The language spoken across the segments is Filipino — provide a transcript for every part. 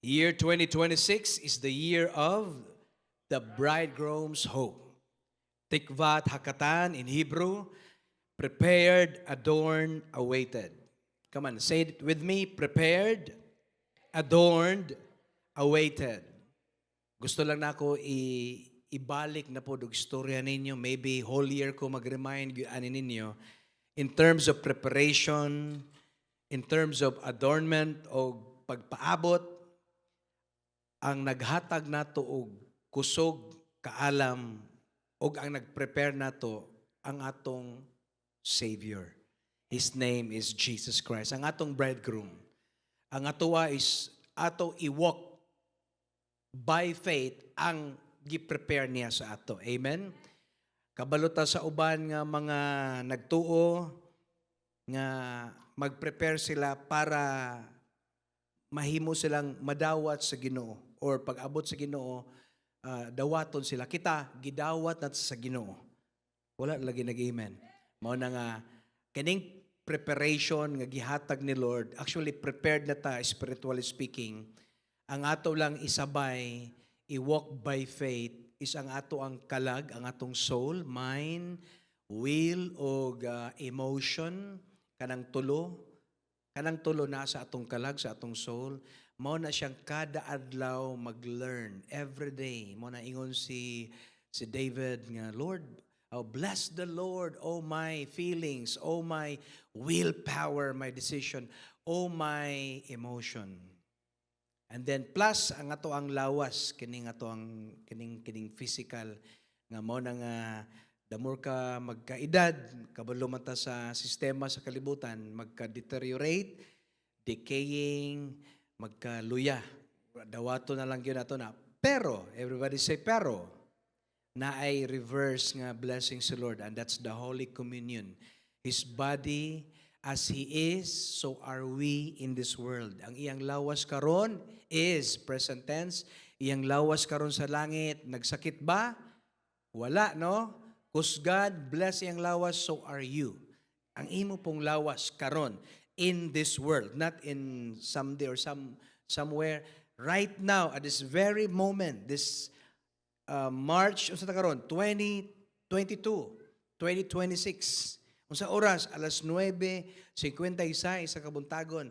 Year 2026 is the year of the bridegroom's hope. Tikvat Hakatan in Hebrew, prepared, adorned, awaited. Come on, say it with me. Prepared, adorned, awaited. Gusto lang na ako ibalik na po dog istorya ninyo. Maybe whole year ko mag-remind ani ninyo in terms of preparation, in terms of adornment o pagpaabot, ang naghatag nato og kusog, kaalam, og ang nag-prepare nato ang atong Savior. His name is Jesus Christ. Ang atong bridegroom. Ang atowa is ato i-walk by faith ang gi-prepare niya sa ato. Amen? Kabalota sa uban nga mga nagtuo nga mag-prepare sila para mahimo silang madawat sa Ginoo or pag-abot sa Ginoo, dawaton sila. Kita gidawat natin sa Ginoo. Wala lagi nag-amen. Mao na nga kining preparation nga gihatag ni Lord, actually prepared na ta spiritually speaking. Ang ato lang isabay, i-walk by faith is ang ato ang kalag, ang atong soul, mind, will o emotion, kanang tulo na sa atong kalag, sa atong soul. Mao na siyang kada adlaw mag-learn every day. Mao na ingon si David nga, Lord, oh, bless the Lord, oh my feelings, oh my willpower, my decision, oh my emotion. And then plus ang ato ang lawas kining ato ang kining physical nga mao na nga the more ka magkaedad, kabalo man ta sa sistema sa kalibutan, magka-deteriorate, decaying, magkaluya. Dawato na lang yun nato na. Pero, everybody say pero, na ay reverse nga blessing sa Lord, and that's the Holy Communion. His body, as He is, so are we in this world. Ang iyang lawas karon is present tense. Iyang lawas karon sa langit, nagsakit ba? Wala, no? Because God bless iyang lawas, so are you. Ang imo pong lawas karon in this world, not in someday or somewhere. Right now, at this very moment, this March, unsa ta karon? 2022, 2026. Unsa oras? Alas 9:56 sa kabuntagon.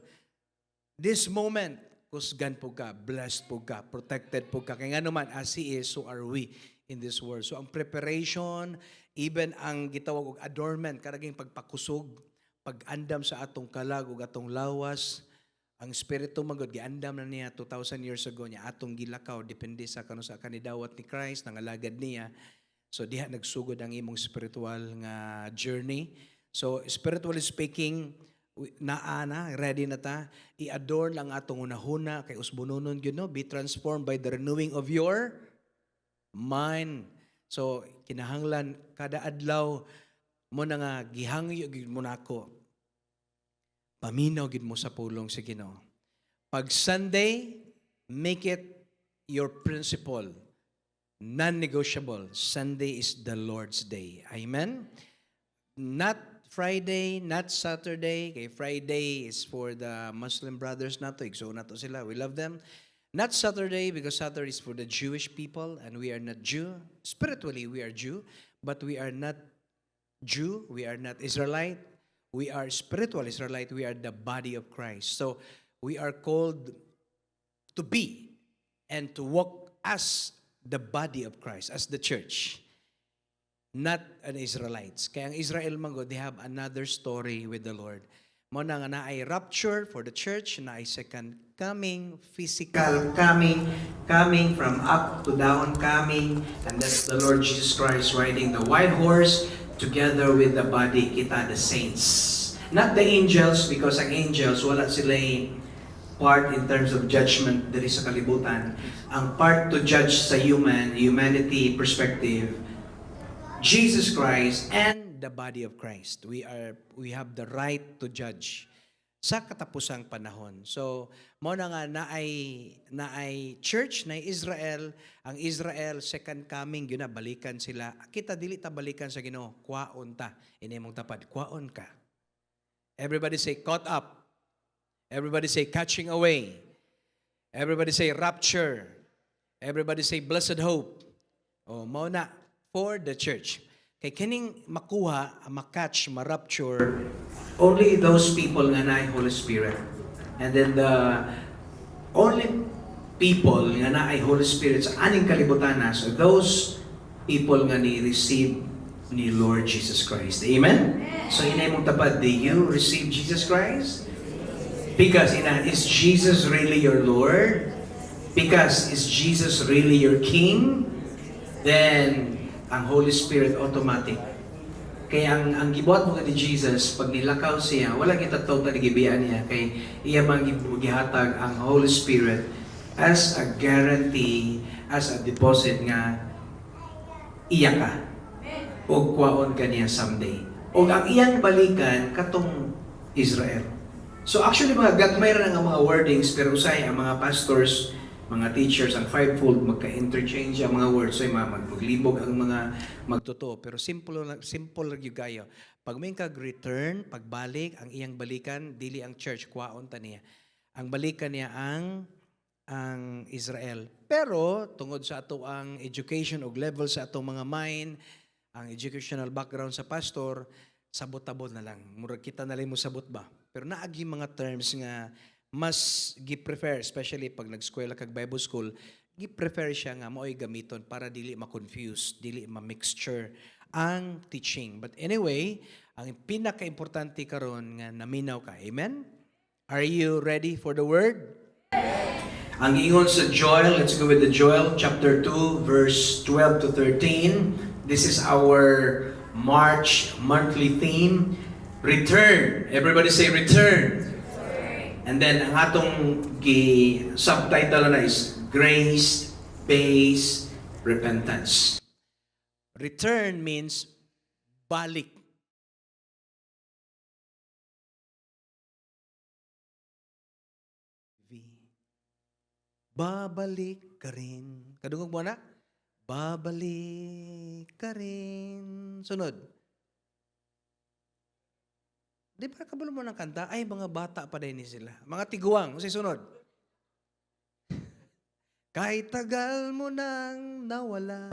This moment, kusgan po ka, blessed po ka, protected po ka. Kaya nga naman, as He is, so are we in this world. So ang preparation, even ang gitawag og adornment, karaging pagpakusog, pag-andam sa atong kalag ug atong lawas, ang Espiritu magod giandam na niya 2,000 years ago niya atong gilakaw depende sa kano sa kanidawat ni Christ nang alagad niya. So diha nagsugod ang imong spiritual nga journey. So spiritually speaking, ready na ta, i-adorn lang atong unahuna kay usbunonon gyud no, be transformed by the renewing of your mind. So kinahanglan kada adlaw mo na nga gihangyo gyud mo nako. Paminaw gid mo sa pulong sa Ginoo. Pag Sunday, make it your principle. Non-negotiable. Sunday is the Lord's day. Amen? Not Friday, not Saturday. Kay Friday is for the Muslim brothers nato. Igso nato sila. We love them. Not Saturday because Saturday is for the Jewish people and we are not Jew. Spiritually, we are Jew. But we are not Jew. We are not Israelite. We are spiritual Israelite. We are the body of Christ. So, we are called to be and to walk as the body of Christ, as the church. Not an Israelites. Kaya ang Israel man they have another story with the Lord. Mo na nga na ay rapture for the church, na ay second coming, physical coming from up to down coming, and that's the Lord Jesus Christ riding the white horse, together with the body, kita the saints. Not the angels, because ang angels, wala sila part in terms of judgment diri sa kalibutan. Ang part to judge sa humanity perspective, Jesus Christ and the body of Christ. We have the right to judge sa katapusang panahon. So, mo na nga na ay church na Israel, ang Israel second coming yun na balikan sila. Kita dili ta balikan sa Ginoo, kwaon ta. Ini mong tapad, kwaon ka. Everybody say caught up. Everybody say catching away. Everybody say rapture. Everybody say blessed hope. O, mao na for the church. Kay kining makuha, makatch, ma-rapture, only those people nga naay Holy Spirit. And then the only people nga naay Holy Spirit sa aning kalibutan na, so those people nga ni receive ni Lord Jesus Christ. Amen? So inay mong tapad, do you receive Jesus Christ? Because is Jesus really your Lord? Because is Jesus really your King? Then ang Holy Spirit automatic. Kaya ang gibuhat mo ni Jesus, pag nilakaw siya, wala kita totally gibiyaan niya. Kay iya mang gihatag ang Holy Spirit as a guarantee, as a deposit nga iya ka. O kwaon ka niya someday. O ang iyang balikan katong Israel. So actually mga gagmay ra nga mga wordings, pero usay ang mga pastors, mga teachers, ang fivefold, magka-interchange ang mga words. So, maglibog ang mga magtotoo. Pero simple lang yung gayo. Pag may kag-return, pagbalik, ang iyang balikan, dili ang church, kwaon ta niya. Ang balikan niya ang Israel. Pero, tungod sa ato ang education o level sa atong mga mind, ang educational background sa pastor, sabot-abot na lang. Murag kita na lang mo sabot ba? Pero naagi mga terms nga mas gi-prefer, especially pag nag-eskwela kag Bible school, gi-prefer siya nga mao'y gamiton para dili ma-confuse, dili ma-mixture ang teaching. But anyway, ang pinaka-importante karon nga naminaw ka. Amen? Are you ready for the word? Ang ingon sa Joel, let's go with the Joel chapter 2 verse 12 to 13. This is our March monthly theme, return. Everybody say return. And then, ang atong subtitle na is Grace-Based Repentance. Return means balik. Babalik ka rin. Kadungog mo na? Babalik ka rin. Sunod. Di ba kabalo mo ng kanta? Ay, mga bata pa din sila. Mga tiguang. Kasi sunod. Kahit tagal mo nang nawala,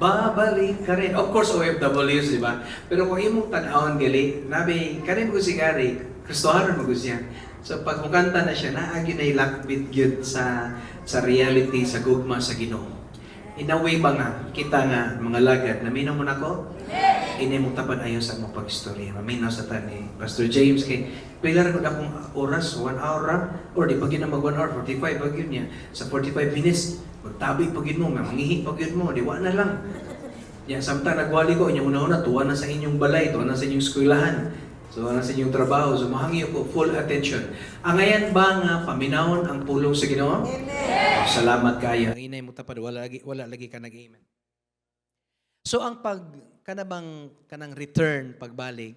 babalik ka rin. Of course, OFWs, di ba? Pero kung imong tanawon gali, nabi, kanin mo si Gary, Kristohanon mo siya. So pag mukanta na siya, naagi na ilakbit yun sa reality, sa gugma, sa Ginoo. In a way ba nga, kita nga mga lagad, naminaw mo na ko? Ini mo tapan ayon sa mga pag-istorya. Maminaw sa tani. Pastor James, kay pilar ko na akong oras, 1 hour ra, or di pag yun na mag 1 hour, 45 pag yun niya. Sa 45 minutes, magtabi pag yun mo, mangihi pag yun mo, diwa na lang. Yan, samtang nagwali ko, inyong una-una, tuwa na sa inyong balay, tuwa na sa inyong eskwelahan, tuwa na sa inyong trabaho, so mahangi ko full attention. Ang ngayon ba nga paminawon ang pulong sa Ginoo? Amen. Oh, salamat kayo. Ang inay mo tapad, wala lagi ka nag-amen. So ang kanang return, pagbalik,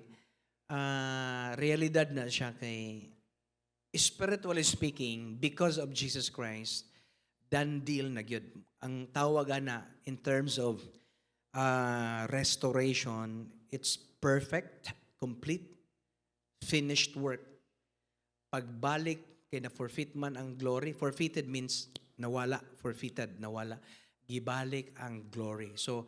realidad na siya kay, spiritually speaking, because of Jesus Christ, done deal na gyud. Ang tawag na in terms of restoration, it's perfect, complete, finished work. Pagbalik, kay na forfeit man ang glory. Forfeited means nawala, forfeited, nawala. Gibalik ang glory. So,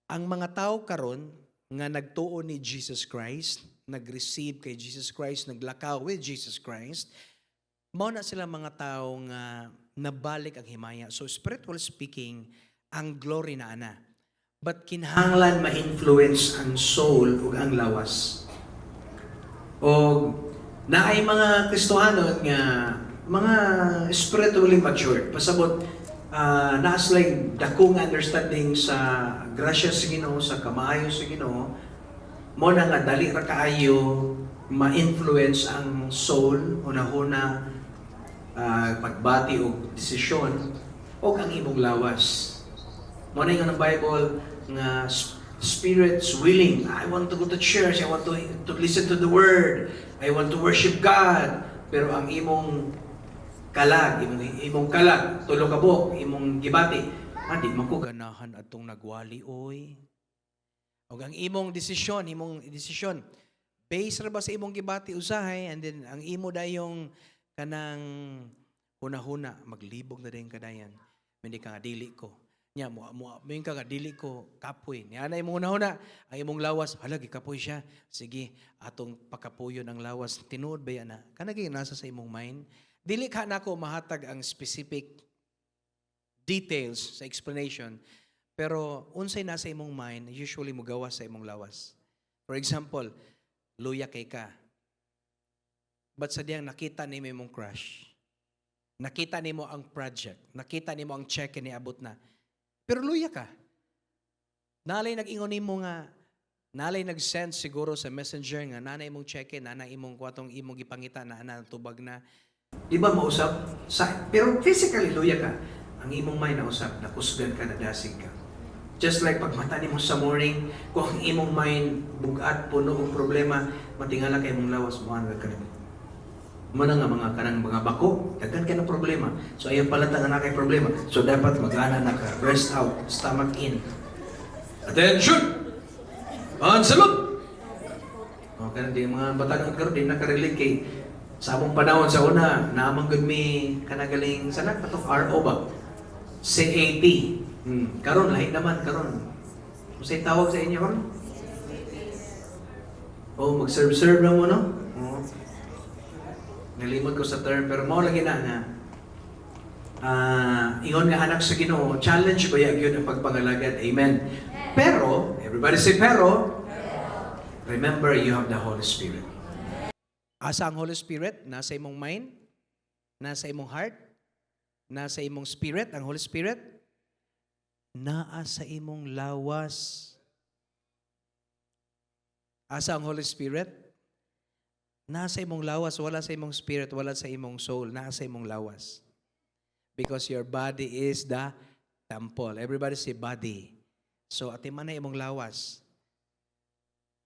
ang mga tao karon nga nagtuo ni Jesus Christ, nag-receive kay Jesus Christ, naglakaw with Jesus Christ, mao na sila mga tao nga nabalik ang himaya. So spiritually speaking, ang glory na ana. But kinahanglan ma-influence ang soul ug ang lawas. O naay mga Kristohanon nga mga spiritually matured, pasabot naaslay dakong understanding sa grasya sa Ginoo, sa kamaayo sa Ginoo, mo na nga dali ra kaayo ma-influence ang soul unahuna pagbati o desisyon o ang imong lawas. Mo na nga ng Bible nga spirits willing. I want to go to church. I want to listen to the word. I want to worship God. Pero ang imong imong kalag, tulo ka buok, imong gibati, di man ko ganahan atong nagwali, oy. O ang imong desisyon, based ra ba sa imong gibati usahay, and then ang imo dayong kanang huna-huna maglibog na din kadayan. Hindi ka nga dili ko. Nya mo ka nga dili ko kapoy. Nya na imong huna-huna ang imong lawas, halagi kapoy siya. Sige, atong pakapuyon ang lawas. Tinuod ba yan na? Kanagi nasa sa imong mind. Dili ka nako mahatag ang specific details sa explanation. Pero unsay nasa imong mind, usually mo gawas sa imong lawas. For example, luya kay ka. But sadyang nakita ni mo imong crush. Nakita ni mo ang project. Nakita ni mo ang check ni abot na. Pero luya ka. Nalay nag-ingon ni mo nga, nalay nag-send siguro sa messenger nga, nanay imong check nanay imong kwatong imong gipangita na tubag na. Di ba mausap? Pero physically luya ka. Ang imong mind na usap, nakusgan ka, nadasig ka. Just like pag mata mo sa morning, kung ang imong mind bugat, puno ng problema, matingala kay imong lawas, muanag ka rin. Mana nga mga kanang mga bako, daghan ka ng problema. So ayaw palata nga na kay problema. So dapat mag-ana na ka, rest out, stomach in. Attention! Pansalot! O, kaya di mga batanon karon din nakarelate kay sa among panahon sa una, naamang gud mi kanagaling sana pa to RO ba? CAT. Karon lahi naman karon. Unsay tawag sa inyo karon? Oh, mag-serve-serve na mo no? Oh. Nalimot ko sa term pero mao lagi na nga. Ingon nga anak sa Ginoo, challenge ko yag yun ang pagpangalagad. Amen. Pero, everybody say pero, remember you have the Holy Spirit. Asa ang Holy Spirit? Nasa imong mind? Nasa imong heart? Nasa imong spirit? Ang Holy Spirit? Naa sa imong lawas. Asa ang Holy Spirit? Nasa imong lawas. Wala sa imong spirit. Wala sa imong soul. Nasa imong lawas. Because your body is the temple. Everybody say body. So, atiman na imong lawas.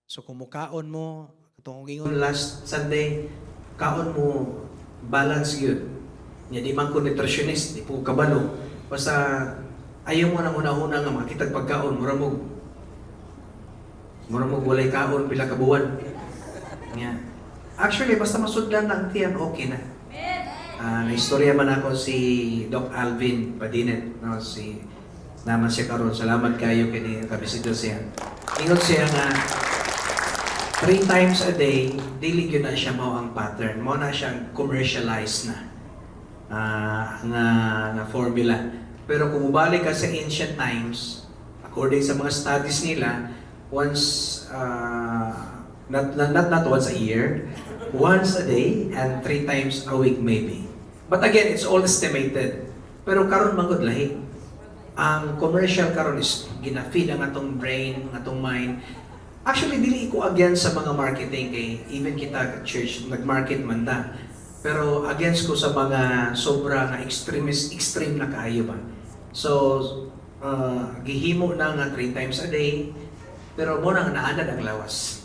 So, kung mukaon mo, itong ingon last Sunday, kaon mo balance yun. Nya di man ko nutritionist, di po kabalo. Basta ayaw mo nang una-una nga makitag pagkaon, mura mo walay kaon pila ka buwan. Nya. Actually, basta masudlan lang tiyan, okay na. Na-istorya man ako si Doc Alvin Padinet, no? Naman siya karon. Salamat kayo kini kabisita siya. Ingon siya nga 3 times a day, dili yun na siya mao ang pattern. Mao na siyang commercialized na na formula. Pero kung mubalik ka sa ancient times, according sa mga studies nila, once, not once a year, once a day, and 3 times a week maybe. But again, it's all estimated. Pero karon mangod lahi. Ang commercial karon is ginafeed ang atong brain, ang atong mind. Actually, dili ko against sa mga marketing kay even kita church nag-market man ta. Pero against ko sa mga sobra nga extreme na kaayo ba. So, gihimo na nga 3 times a day, pero mo nang naanad ang lawas.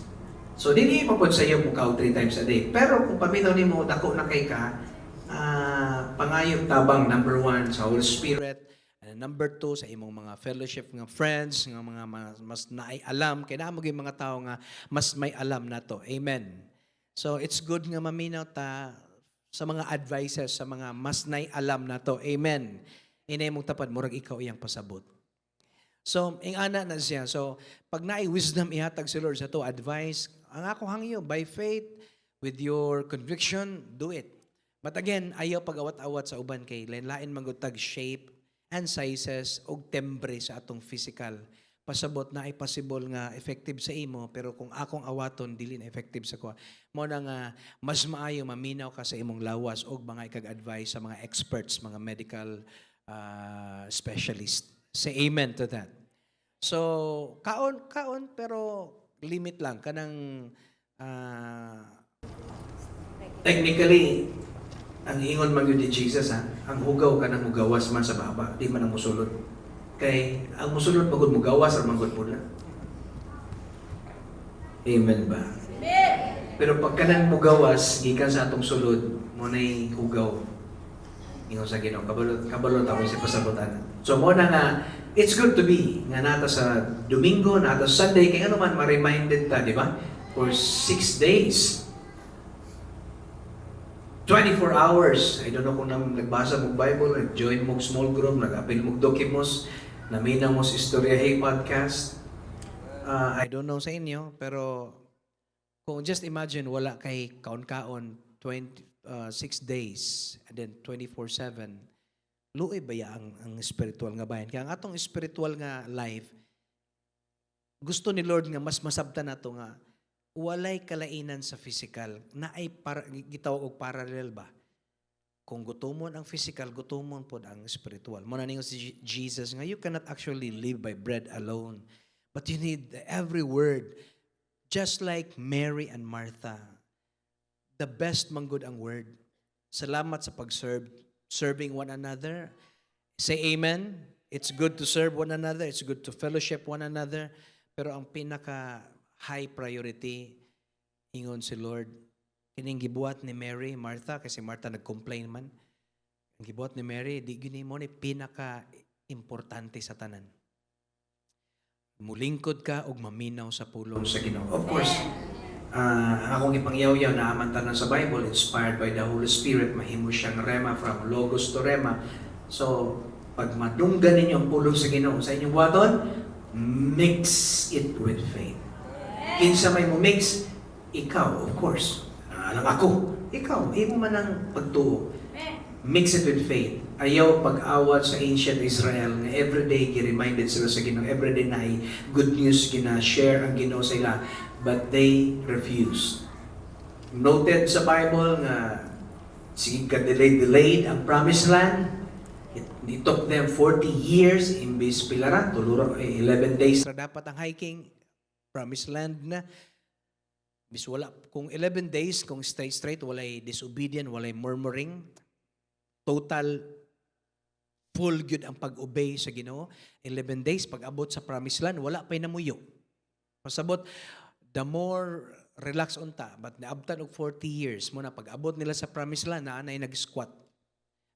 So, dili pa pod sa iyo mukaw 3 times a day. Pero kung paminaw nimo dako na kay ka, pangayong tabang number 1 sa Holy Spirit. Number 2, sa imong mga fellowship ng friends, nga mga mas naialam, kaya na yung mga tao nga mas may alam na to. Amen. So, it's good nga maminaw ta sa mga advices, sa mga mas naialam na to. Amen. Inay mong tapad, murag ikaw iyang pasabot. So, ang ana na siya. So, pag wisdom ihatag si Lord sa to, advice, ang ako hangyo, by faith, with your conviction, do it. But again, ayaw pag-awat-awat sa uban kay lain-lain magutag shape and sizes og tembre sa atong physical. Pasabot na ay possible nga effective sa imo, pero kung akong awaton, dili na effective sa ko. Mo na nga, mas maayo maminaw ka sa imong lawas og mga ikag-advise sa mga experts, mga medical specialist. Say amen to that. So, kaon, pero limit lang. Kanang, technically, ang ingon man yun ni Jesus, ang hugaw ka ng mugawas man sa baba, di man ang musulod. Kay, ang musulod magod mugawas or magod pula. Amen ba? Amen! Pero pag ka nang mugawas, gikan sa atong sulod, mo na'y hugaw. Ingon sa Ginoo, kabalot ako sa pasabutan. So, mo na nga, it's good to be, nga nata sa Domingo, nata sa Sunday, kaya ano man, ma-reminded ta, di ba? For 6 days. 24 hours. I don't know kung nagbasa mong Bible, nag-join mong small group, nag-apil mong dokimos, namina mo sa Istorya Hey Podcast. I don't know sa inyo, pero kung just imagine, wala kay kaon-kaon 6 days, and then 24/7, luoy ba ya ang spiritual nga bayan? Kaya ang atong spiritual nga life, gusto ni Lord nga mas masabtan nato nga walay kalainan sa physical na ay gitawag og parallel ba. Kung gutomon ang physical, gutomon pod ang spiritual. Mo na ningon si Jesus nga you cannot actually live by bread alone, but you need every word. Just like Mary and Martha, the best manggod ang word. Salamat sa pag-serve, serving one another. Say amen. It's good to serve one another. It's good to fellowship one another. Pero ang pinaka high priority, ingon si Lord, kining gibuhat ni Mary, Martha, kasi Martha nag-complain man. Ang gibuhat ni Mary, di gini mo ni pinaka-importante sa tanan. Mulingkod ka og maminaw sa pulong sa Ginoo. Of course, akong ipangyaw-yaw na amantanan sa Bible, inspired by the Holy Spirit, mahimo siyang rema, from logos to rema. So, pag madunggan ninyo ang pulong sa Ginoo sa inyong buhaton, mix it with faith. Kinsa may mo mix, ikaw, of course. Alam ako, ikaw, imo man ang pagtuo. Mix it with faith. Ayaw pag-awat sa ancient Israel na everyday gi-reminded sila sa Ginoo, everyday na good news gina-share ang Ginoo sa ila, but they refused. Noted sa Bible nga sige ka delayed ang promised land. It took them 40 years imbis pilara, 11 days na dapat ang hiking, promised land na. Bis wala, kung 11 days, kung straight, walay disobedient, walay murmuring, total full good ang pag-obey sa Ginoo. 11 days, pag-abot sa promised land, wala pa'y namuyo. Pasabot, the more relax unta, but naabtan og 40 years, muna pag-abot nila sa promised land, naanay nag-squat.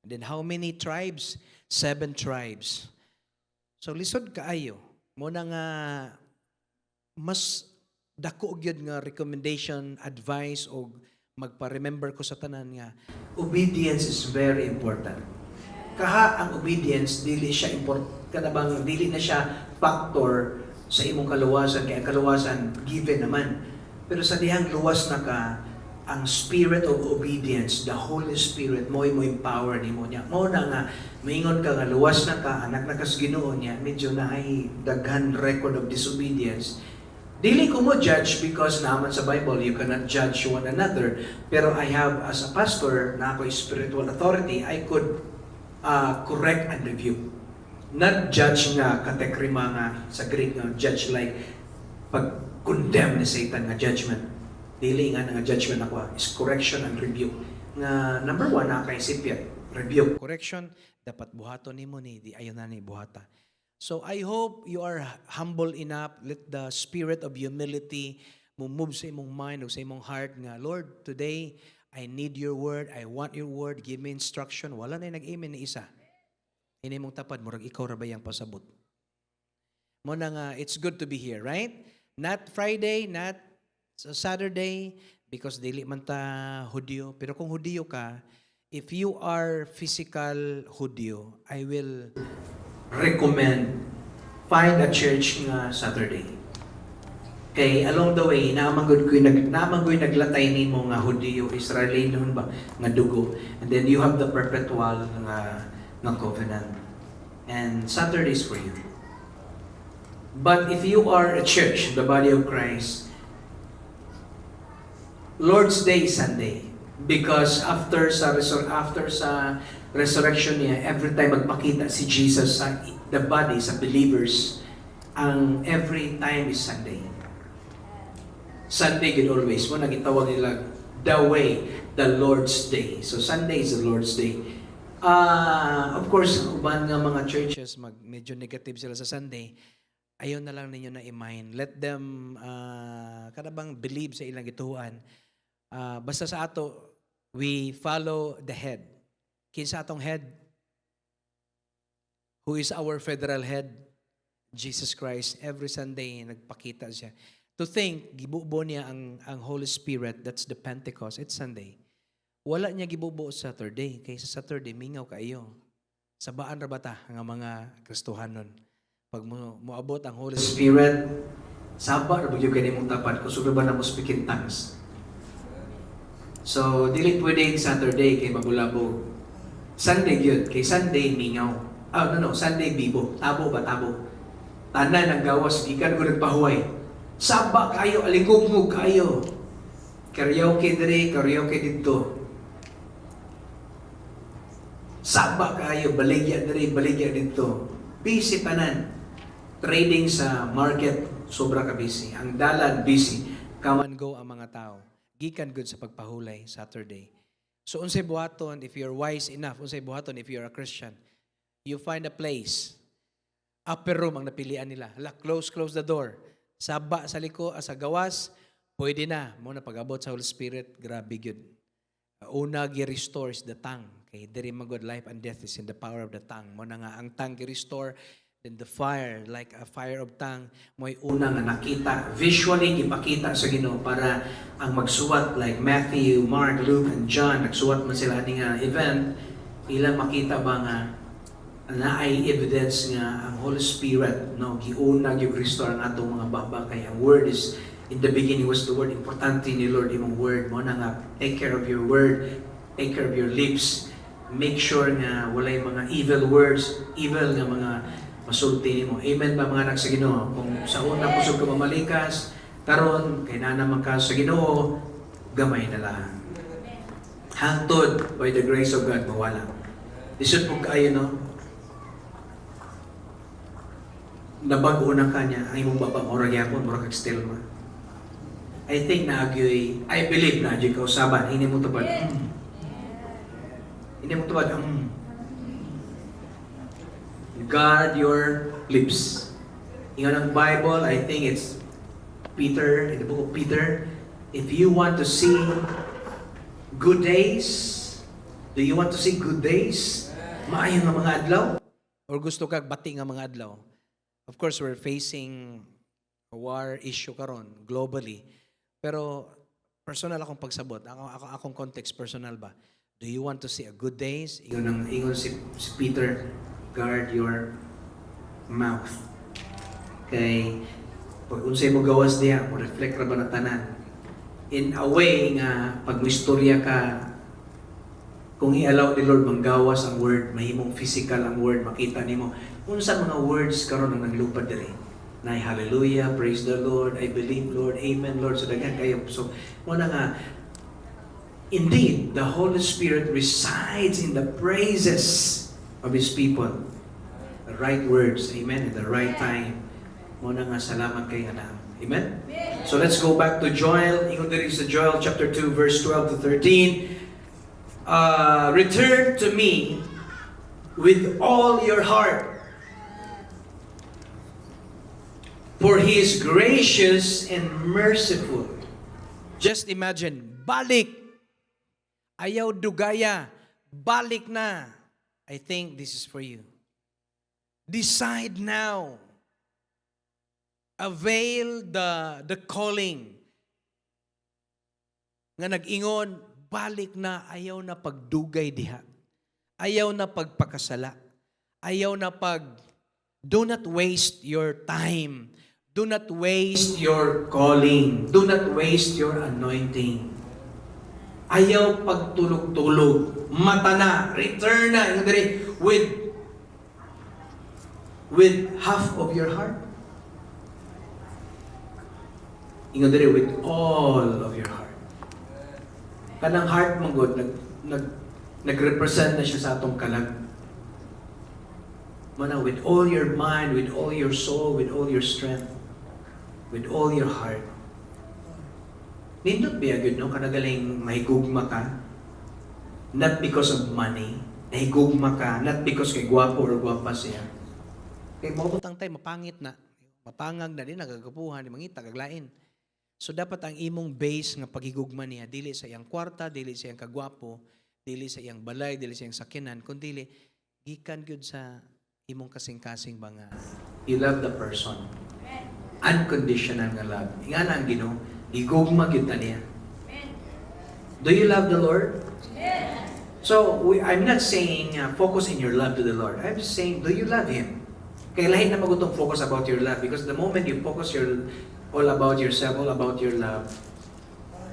And then how many tribes? 7 tribes. So lisod kaayo. Muna nga mas dako gyud nga recommendation, advice o magpa-remember ko sa tanan nga obedience is very important. Kaha ang obedience dili siya kanabang dili na siya factor sa imong kaluwasan, kay ang kaluwasan given naman. Pero sa dihang luwas na ka, ang spirit of obedience, the Holy Spirit, mo empower nimo niya. Mo na nga maingon ka nga luwas na ka, anak na kas Ginoo niya, medyo na ay daghan record of disobedience. Dili ko mo judge because naman sa Bible, you cannot judge one another. Pero I have, as a pastor, na ako spiritual authority, I could correct and review. Not judge nga, katekrima nga, sa Greek nga, judge like, pag-condemn ni Satan nga judgment. Dili nga nga judgment ako, is correction and review. Nga, number 1, nakaisipya, review. Correction, dapat buhaton nimo ni, di ayon na ni buhata. So I hope you are humble enough. Let the spirit of humility move sa imong mind o sa imong heart nga, Lord, today, I need your word. I want your word. Give me instruction. Wala na nag-amen ni isa. Ini mong tapad, murag ikaw rabayang pasabot. Mo na nga, it's good to be here, right? Not Friday, not Saturday, because dili man ta Hudyo. Pero kung Hudyo ka, if you are physical Hudyo, I will recommend find a church nga Saturday. Kay along the way, naamanggoy naglatay nimo nga Hudyo, Israeli noon ba nga dugo. And then you have the perpetual nga covenant. And Saturdays for you. But if you are a church, the body of Christ, Lord's Day is Sunday. Because after sa resurrection niya, every time magpakita si Jesus sa the body, sa believers, ang every time is Sunday. Sunday good always. Mo nagitawag nila the way, the Lord's Day. So Sunday is the Lord's Day. Of course, uban nga mga churches, medyo negative sila sa Sunday, ayaw na lang ninyo na i-mind. Let them, kanabang believe sa ilang gituan. Basta sa ato, we follow the head. Kinsa atong head? Who is our federal head? Jesus Christ. Every Sunday, nagpakita siya. To think, gibubo niya ang Holy Spirit, that's the Pentecost, it's Sunday. Wala niya gibubuo sa Saturday. Kay sa Saturday, mingaw kayo. Sabaan ra ba ta nga mga Kristohanon? Pag moabot ang Holy Spirit, saba ra bagyo kini mong tapat kung sugod ba na mo speak in tongues. So, dili pwede Saturday kay mabulabo. Sunday yun. Kay Sunday, mingaw. Sunday, bibo. Tabo ba? Tabo. Tanan ang gawas, ikan ko nagpahuway. Saba kayo, alingugmug kayo. Karaoke dire, karaoke dito. Saba kayo, baligya dire, baligya dito. Busy tanan. Trading sa market, sobra ka busy. Ang dalan, busy. Come and go ang mga tao. Gikan good sa pagpahulay, Saturday. So, unsay buhaton, if you're wise enough, unsay buhaton, if you're a Christian, you find a place. Upper room ang napilian nila. Close the door. Saba sa liko, sa gawas, pwede na. Muna pag-abot sa Holy Spirit, grabe yun. Una, gi-restore is the tongue. Okay, diri magod, life and death is in the power of the tongue. Muna nga, ang tongue gi-restore, then the fire, like a fire of tongue, mo'y una nga nakita, visually, ipakita sa Ginoo para ang magsuwat, like Matthew, Mark, Luke, and John, nagsuwat man sila ni nga event, ilang makita ba nga na ay evidence nga ang Holy Spirit, no, giuna gi-restore ang atong mga baba kay ang word is in the beginning was the word. Importante ni Lord imong word mo na nga, take care of your word, take care of your lips, make sure nga walay mga evil words, evil nga mga masulti nimo. Amen ba mga anak sa Ginoo? Kung sa una kusog ka mamalikas, karon kay na naman ka sa Ginoo, gamay na lang. Hangtod by the grace of God mawala. Lisod po kayo, no? Nabago na kanya ang imong baba murag yapon murag still ma. I think na agyoy, I believe na agyoy kausaban hindi mo tubad. Hindi mo tubad. Guard your lips. Ingon ang Bible, I think it's Peter, in the book of Peter, if you want to see good days, do you want to see good days? Maayo nga mga adlaw? Or gusto kag bati nga mga adlaw? Of course, we're facing a war issue karon globally. Pero personal akong pagsabot. Akong context personal ba? Do you want to see a good days? Ingon si Peter, guard your mouth. Kay pag unsay mo gawas diya, mo reflect ra ba na tanan. In a way nga pag istorya ka, kung i-allow ni Lord manggawas ang word, mahimong physical ang word, makita nimo unsa mga words karon ang naglupad diri. Nay hallelujah, praise the Lord, I believe Lord, amen Lord, so daghan kayo. So mo na nga, indeed, the Holy Spirit resides in the praises of His people. The right words, amen, at the right time. Mo na nga, salamat kay anak. Amen? So let's go back to Joel. Ingon diri sa Joel chapter 2, verse 12 to 13. Return to me with all your heart. For He is gracious and merciful. Just imagine, balik. Ayaw dugaya. Balik na. I think this is for you. Decide now. Avail the calling. Nga nag-ingon, balik na, ayaw na pagdugay diha. Ayaw na pagpakasala. Ayaw na do not waste your time. Do not waste your calling. Do not waste your anointing. Ayaw pagtulog-tulog. Mata na, return na, with half of your heart. Ingon diri with all of your heart. Kanang heart mo God nag-represent na siya sa atong kalag. Mana with all your mind, with all your soul, with all your strength, with all your heart. Nindot ba yun, no? Kanagaling mahigugma ka, not because of money, mahigugma ka, not because kay gwapo or gwapa siya. Kay mabutang tayo, mapangit na, mapangag na din, nagagapuhan, mangita, kaglain. So dapat ang imong base nga paghigugma niya, dili sa iyang kwarta, dili sa iyang kagwapo, dili sa iyang balay, dili sa iyang sakinan, kundi gikan gyud sa imong kasing-kasing mga you love the person. Unconditional nga love. Nga na ang Ginoo, igugma gyud ta niya. Do you love the Lord? So, I'm not saying focus in your love to the Lord. I'm just saying, do you love Him? Kaya lahat na magutong focus about your love because the moment you focus all about yourself, all about your love,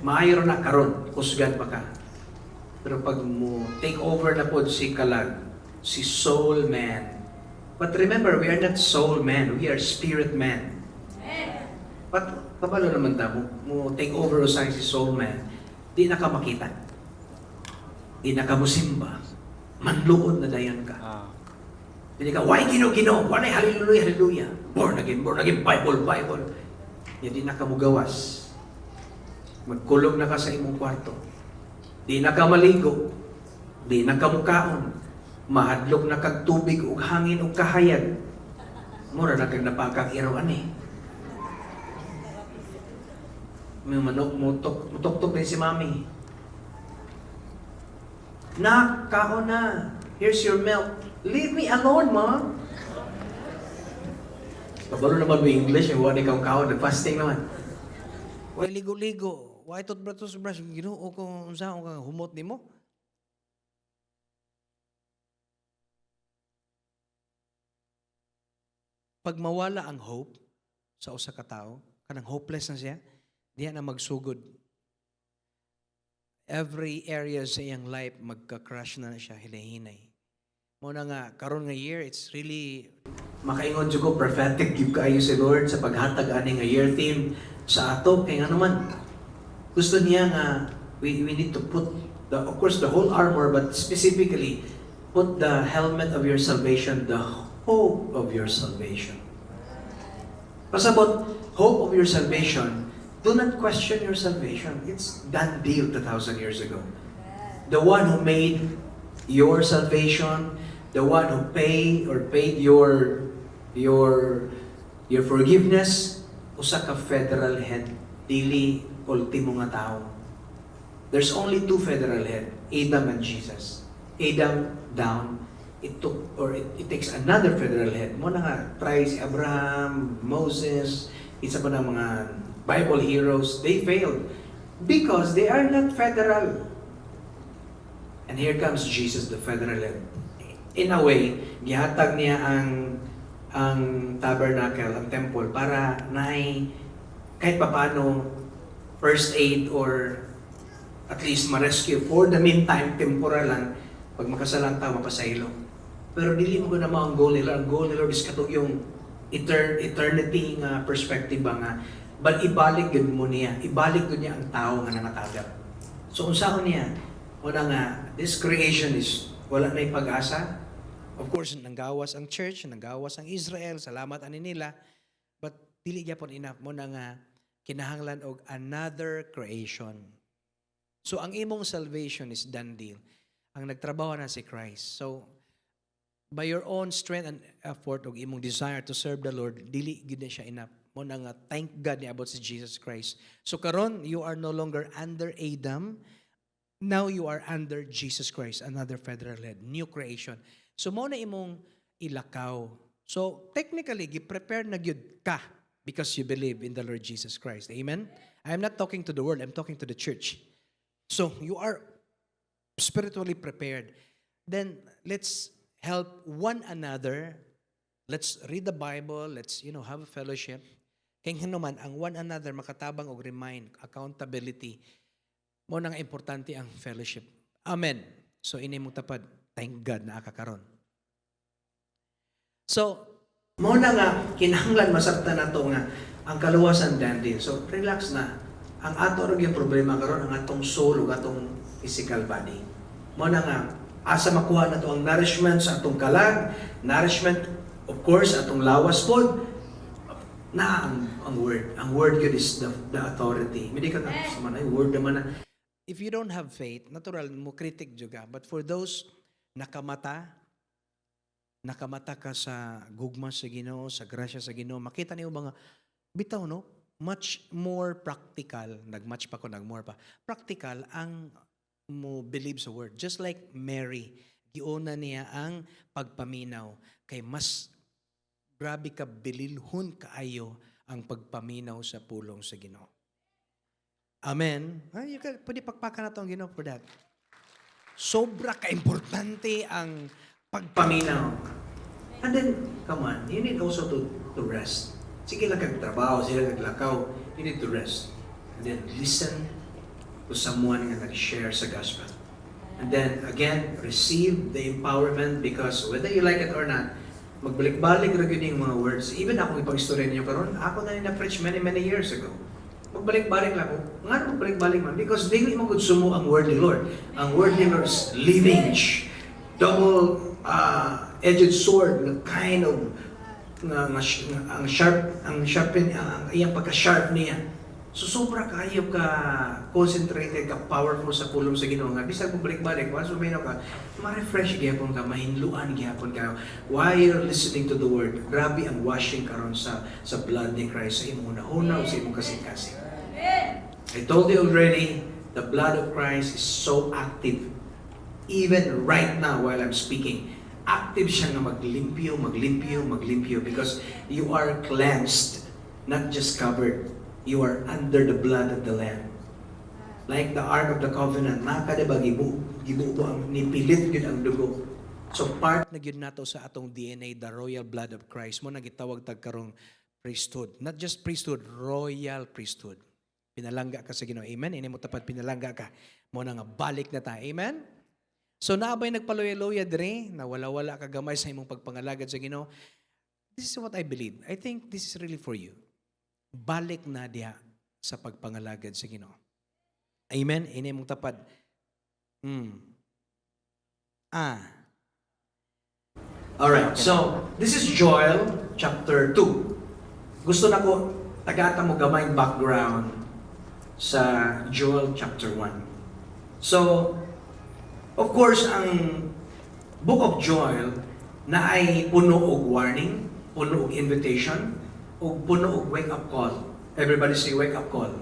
maayo na karon, kusgan pa ka. Pero pag mo take over na po si kalag, si soul man. But remember, we are not soul man, we are spirit man. But kabalo naman ta mo take over usay si soul man, di na ka makita. Di na ka musimba. Manluod na dayan ka. Hindi ka, why Gino? Why hallelujah, hallelujah. Born again, Bible, Bible. Hindi na ka mugawas. Magkulong na ka sa imong kwarto. Di na ka maligo. Di na ka mukaon. Mahadlok na kag tubig ug hangin ug kahayag. Mura na kag napakang iraw ani. May manok mutok-tok din si mami. Nak, kaon na. Here's your milk. Leave me alone, Mom. Kabalo naman mo English, yung wala ikaw kaon, nag-fasting naman. Why ligo-ligo? Why toothbrush? Ginoo kung saan kang humot ni mo? Pag mawala ang hope sa usa ka tawo, kanang hopeless na siya, diya na magsugod. Every area sa iyang life, magka-crash na siya, hinay-hinay. Muna nga, karon nga year, it's really makaingon jud ko prophetic give kaayo si Lord sa paghatag ani nga year theme sa ato kay nga naman gusto niya nga we need to put of course the whole armor but specifically put the helmet of your salvation, the hope of your salvation. Pasabot hope of your salvation, do not question your salvation. It's done deal 2,000 years ago. The one who made your salvation, the one who paid your forgiveness, usa ka federal head, dili ultimo nga tao. There's only two federal head, Adam and Jesus. Adam down, it takes another federal head. Mo na nga try si Abraham, Moses, isa pa ng mga Bible heroes, they failed because they are not federal. And here comes Jesus, the federal head. In a way, gihatag niya ang tabernacle, ang temple, para naay kahit papano first aid or at least ma-rescue for the meantime, temporal lang, pag makasalang tao, mapasaylo. Pero dili mo ko na ang goal nila. Ang goal nila is katong yung eternity nga perspective ba nga. But ibalik yun mo niya. Ibalik yun niya ang tao nga nangatagap. So kung saan niya, una nga, this creation is wala na pag-asa. Of course, nanggawas ang church, nanggawas ang Israel, salamat ani nila. But dili gyapon enough mo na nga kinahanglan og another creation. So ang imong salvation is done deal. Ang nagtrabaho na si Christ. So by your own strength and effort og imong desire to serve the Lord, dili gid na siya enough. Mo na nga thank God ni about si Jesus Christ. So karon you are no longer under Adam. Now you are under Jesus Christ, another federal head, new creation. So mo na imong ilakaw. So technically, gi-prepare na gyud ka because you believe in the Lord Jesus Christ. Amen? I'm not talking to the world, I'm talking to the church. So you are spiritually prepared. Then let's help one another. Let's read the Bible, let's have a fellowship. Kaya naman ang one another makatabang og remind, accountability. Mo nang importante ang fellowship. Amen. So ini mong tapad. Thank God na akakaron. So, mo na nga, kinahanglan masabta na to nga, ang kaluwasan dandi. So, relax na. Ang ato rin yung problema karon ang atong soul, atong physical body. Mo na nga, asa makuha na to ang nourishment sa atong kalag, nourishment, of course, atong lawas pod, na ang word. Ang word yun is the authority. Hindi ka na, ay word naman na. If you don't have faith, natural mo critic juga. But for those nakamata ka sa gugma sa Ginoo, sa grasya sa Ginoo, makita niyo mga bitaw no, much more practical, nagmatch pa ko nagmore pa. Practical ang mo believe sa word. Just like Mary, giuna niya ang pagpaminaw kay mas grabe ka bililhon kaayo ang pagpaminaw sa pulong sa Ginoo. Amen. Pwede pakpakan na to ang Ginoo for that. Sobra ka-importante ang pagpaminaw. And then, come on, you need also to rest. Sige lang kag-trabaho, sige lang kag-lakaw, you need to rest. And then listen to someone nga nag-share sa gospel. And then, again, receive the empowerment because whether you like it or not, magbalik-balik rin yun yung mga words. Even ako ipag-story ninyo karon, ako na na-preach many years ago. Magbalik-balik lang ako. Nga magbalik-balik man. Because di mo magsumo ang word ni Lord. Ang word ni Lord is living, double-edged sword, na kind of, ang iyang pagka-sharp niya. So sobra kayo ka concentrated, ka powerful sa pulong sa Ginoo nga bisag mo balik-balik once umaino ka, ma-refresh gyapon ka, mahinluan gyapon ka while you're listening to the word. Grabe ang washing karon sa blood ni Christ sa imong una sa imong kasing-kasing. I told you already, the blood of Christ is so active. Even right now while I'm speaking, active siya na maglimpyo because you are cleansed, not just covered. You are under the blood of the Lamb. Like the Ark of the Covenant, nakadiba gibuo ang nipilit yun ang dugo. So part na yun nato sa atong DNA, the royal blood of Christ. Mo nagitawag tagkarong priesthood. Not just priesthood, royal priesthood. Pinalangga ka sa Ginoo. Amen? Ini mo tapat pinalangga ka. Mo na nga balik na ta. Amen? So naabay nagpaluya-luya dire, na wala-wala ka gamay sa imong pagpangalagad sa Ginoo. This is what I believe. I think this is really for you. Balik na diya sa pagpangalagad sa Ginoo. Amen? Ini mong tapad. Alright, so this is Joel chapter 2. Gusto na ko tagata mo gamay background sa Joel chapter 1. So, of course, ang book of Joel na ay puno og warning, puno og invitation, o puno og wake-up call. Everybody say wake-up call.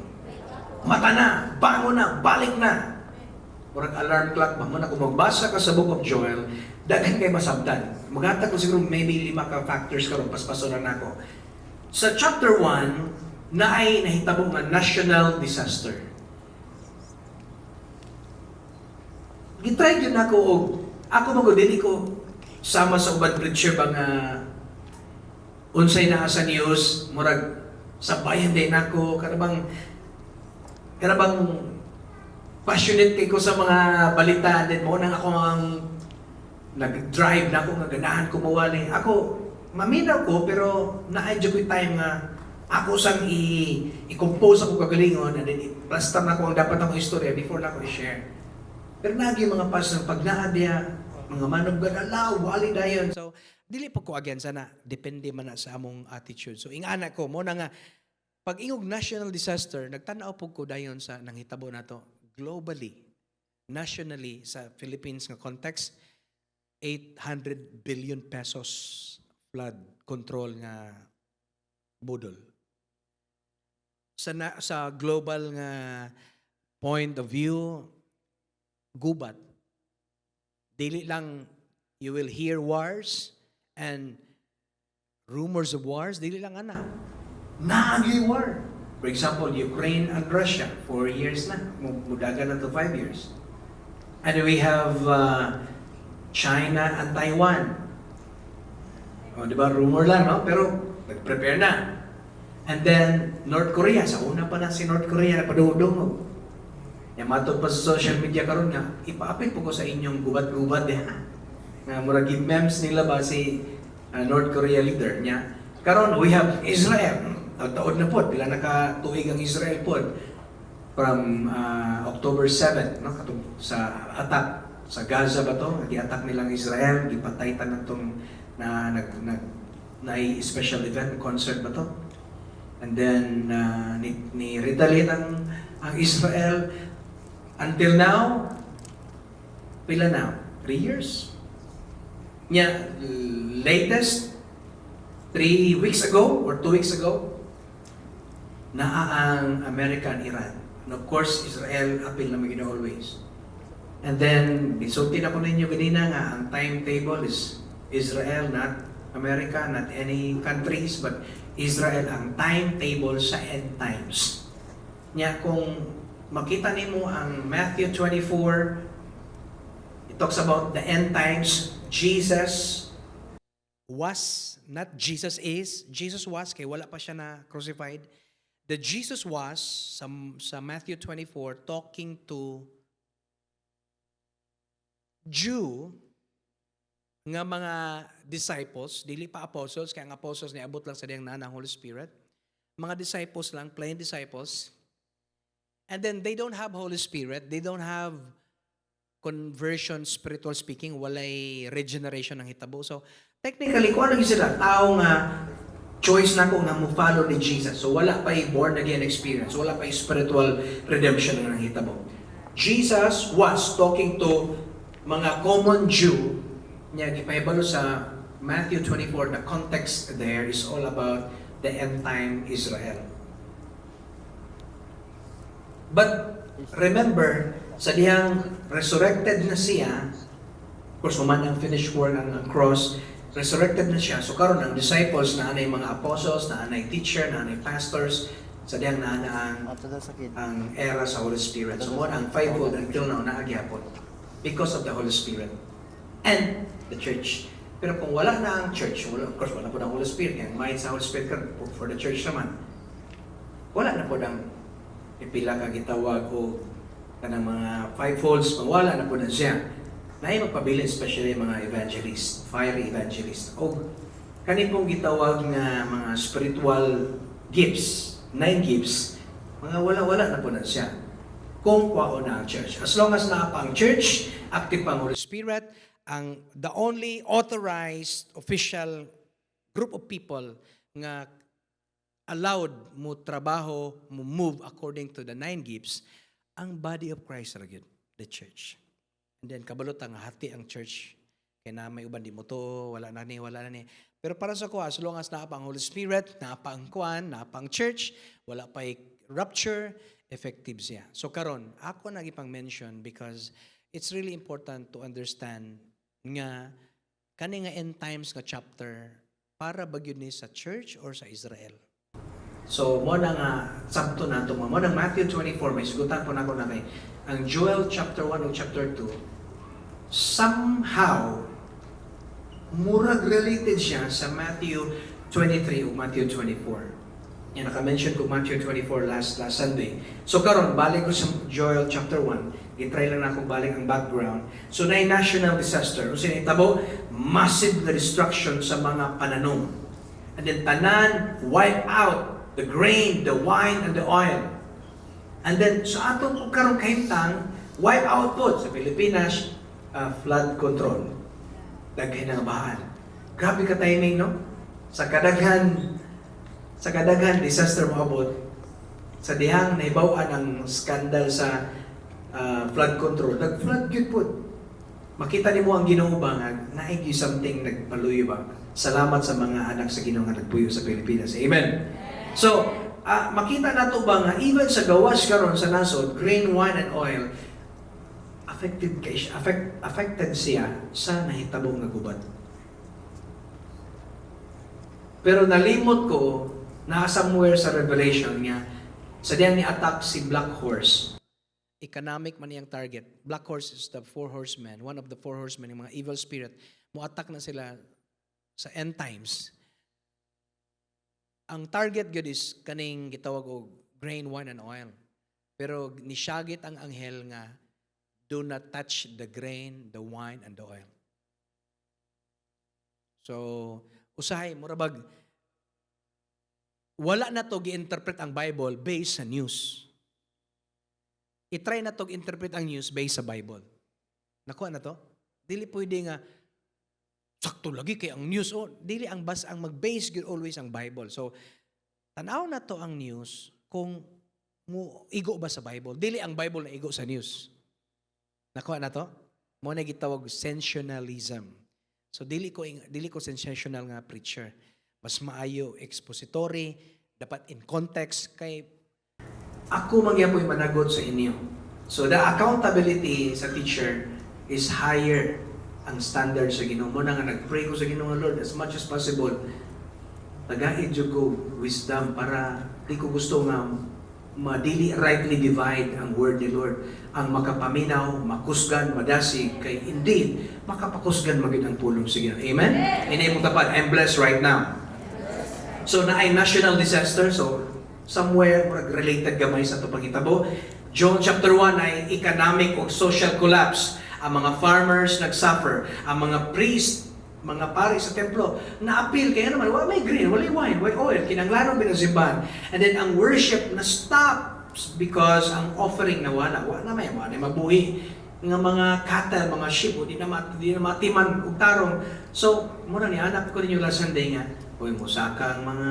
Mata na, bango na, balik na. Murag alarm clock ba? Muna kung magbasa ka sa book of Joel, daghan kay masabtan. Maghatag ko siguro maybe 5 ka factors karon paspasoran nako. Sa chapter 1, na ay nahitabo nga national disaster. Gitry yun ako og ako magudili ko sama sa ubang preacher ba nga unsay na sa news, murag sabayan din ako, karabang passionate kay ko sa mga balita, then mo nang ako ang nag-drive na ako, nga ganahan ko mawali. Ako, maminaw ko, pero na-enjoy ko time nga ako sang i-compose ako kagalingon, and then i-plaster na ko ang dapat akong istorya before na ako i-share. Pero nagi mga pastor, pag naadya, mga manog ganalaw, wali dayon. So, dili pa ko again sana depende man na sa among attitude. So ingana ko mo na nga pag ingog national disaster nagtan-aw pug ko dayon sa nanghitabo nato globally, nationally sa Philippines nga context 800 billion pesos flood control nga budol. Sa global nga point of view gubat. Dili lang you will hear wars and rumors of wars, dili lang ana. Naagi war. For example, Ukraine and Russia, 4 years na. Mudagan na to 5 years. And we have China and Taiwan. O, di ba? Rumor lang, no? Pero, nag-prepare na. And then, North Korea. Sa una pa na si North Korea, napadungog-dungog. Yung matod pa sa social media karon nga, ipaapit po ko sa inyong gubat-gubat. Nga murag memes nila ba si North Korea leader niya. Karon we have Israel. Taod na pod pila nakatuig ang Israel pod from October 7 no sa attack sa Gaza ba to, gi-attack nilang Israel, gipatay tanan tong na special event concert ba to. And then ni retaliate ang Israel until now pila now 3 years. Nya, latest, 3 weeks ago or 2 weeks ago, naa ang America and Iran. And of course, Israel, appeal na magiging always. And then, isulti na ko ninyo ganina nga, ang timetable is Israel, not America, not any countries, but Israel ang timetable sa end times. Nya, kung makita nimo ang Matthew 24, talks about the end times. Jesus was, not Jesus is. Jesus was, kay wala pa siya na crucified. The Jesus was, sa Matthew 24, talking to Jew nga mga disciples, dili pa apostles, kaya ang apostles niabot lang sa diyang na ng Holy Spirit. Mga disciples lang, plain disciples. And then they don't have Holy Spirit, they don't have conversion, spiritual speaking, walay regeneration ng hitabo. So, technically, kung ano yung sila, tao nga, choice na ko nga mo follow ni Jesus. So, wala pa yung born again experience, wala pa yung spiritual redemption ng hitabo. Jesus was talking to mga common Jew, niya gipahibalo sa Matthew 24, the context there is all about the end time Israel. But remember, sa diyang resurrected na siya, of course, human ang finished work ang cross, resurrected na siya. So karon ang disciples na anay mga apostles, na anay teacher, na anay pastors, sa diyang na ang era sa Holy Spirit. So mo ang fivefold until now naagyapon because of the Holy Spirit and the church. Pero kung wala na ang church, wala, of course, wala po ng Holy Spirit. Yung mind sa Holy Spirit for the church naman, wala na po ng ipila ka gitawag o kanang mga fivefolds, kung wala na po na siya. Naay magpabilin, especially mga evangelist, fiery evangelist. O kani pong gitawag nga mga spiritual gifts, 9 gifts, mga wala-wala na po na siya. Kung kwao na ang church. As long as na pa ang church, active pang Holy Spirit, ang the only authorized official group of people nga allowed mo trabaho, mo move according to the 9 gifts, ang body of Christ ra gyud, the church. And then kabalot ang hati ang church kay na may uban di mo to, wala na ni. Pero para sa ko, as long as naa pa ang Holy Spirit, naa pa ang kuan, naa pa ang church, wala pa rupture, effective siya. So karon, ako nagipang mention because it's really important to understand nga kani nga end times nga chapter para bagyo ni sa church or sa Israel. So mo na nga sabto nato mo nang Matthew 24 may sigutan po nako na kay ang Joel chapter 1 o chapter 2 somehow murag related siya sa Matthew 23 o Matthew 24. Yan, naka-mention ko Matthew 24 last Sunday. So karon balik ko sa Joel chapter 1. I-try lang na akong balik ang background. So na national disaster. Kung sinitabo, massive destruction sa mga pananom. And then tanan, wipe out the grain, the wine, and the oil. And then sa ato po karong kahimtang, wipe out po sa Pilipinas, flood control. Daghay na bahan. Grabe ka timing, no? Sa kadaghan disaster moabot sa dihang naibawaan ang skandal sa flood control. Nag-flood gyud po. Makita nimo ang Ginoo ba nga naay gyud something nagpaluyo ba. Salamat sa mga anak sa Ginoo nga nagpuyo sa Pilipinas. Amen. So, makita nato ba nga even sa gawas karon sa nasod, grain, wine and oil affected siya sa nahitabong nga gubat. Pero nalimot ko na somewhere sa Revelation niya, sa diyan ni attack si Black Horse. Economic man niyang target. Black Horse is the 4 horsemen, one of the 4 horsemen, yung mga evil spirit. Mo-attack na sila sa end times. Ang target gud is kaning gitawag og grain, wine, and oil. Pero nisyagit ang anghel nga, do not touch the grain, the wine, and the oil. So, usahay, murabag, wala na to gi-interpret ang Bible based sa news. I-try na to gi-interpret ang news based sa Bible. Nakuha na to? Dili pwede nga, sakto lagi kay ang news. Oh, dili ang mag-base gyud always ang Bible. So, tanaw na to ang news kung mo igo ba sa Bible. Dili ang Bible na igo sa news. Nakuha na to? Mo na gitawag sensationalism. So, dili ko sensational nga preacher. Mas maayo expository, dapat in context kay ako magyapoy managot sa inyo. So the accountability sa teacher is higher ang standard sa Ginoo. Mo na nga nagpray ko sa Ginoo, Lord, as much as possible tagaid jud ko wisdom para di ko gusto nga madili rightly divide ang word ni Lord. Ang makapaminaw, makusgan, madasig, kay indeed, makapakusgan maging ang pulong sa Ginoo. Amen? Inay mong tapat, I'm blessed right now. So na ay national disaster, so somewhere related gamay sa ito pangitabo. John chapter 1 ay economic o social collapse. Ang mga farmers nagsuffer, ang mga priest, mga pari sa templo, na-appeal, kaya naman, wala may green, wala wine, wala oil, kinanglanong binazimban. And then ang worship na-stops because ang offering nawala. Wala may mabuhi ng mga cattle, mga sheep, di na matiman ug tarong. So, muna ni anak ko ninyo last Sunday nga, uy, musaka ang mga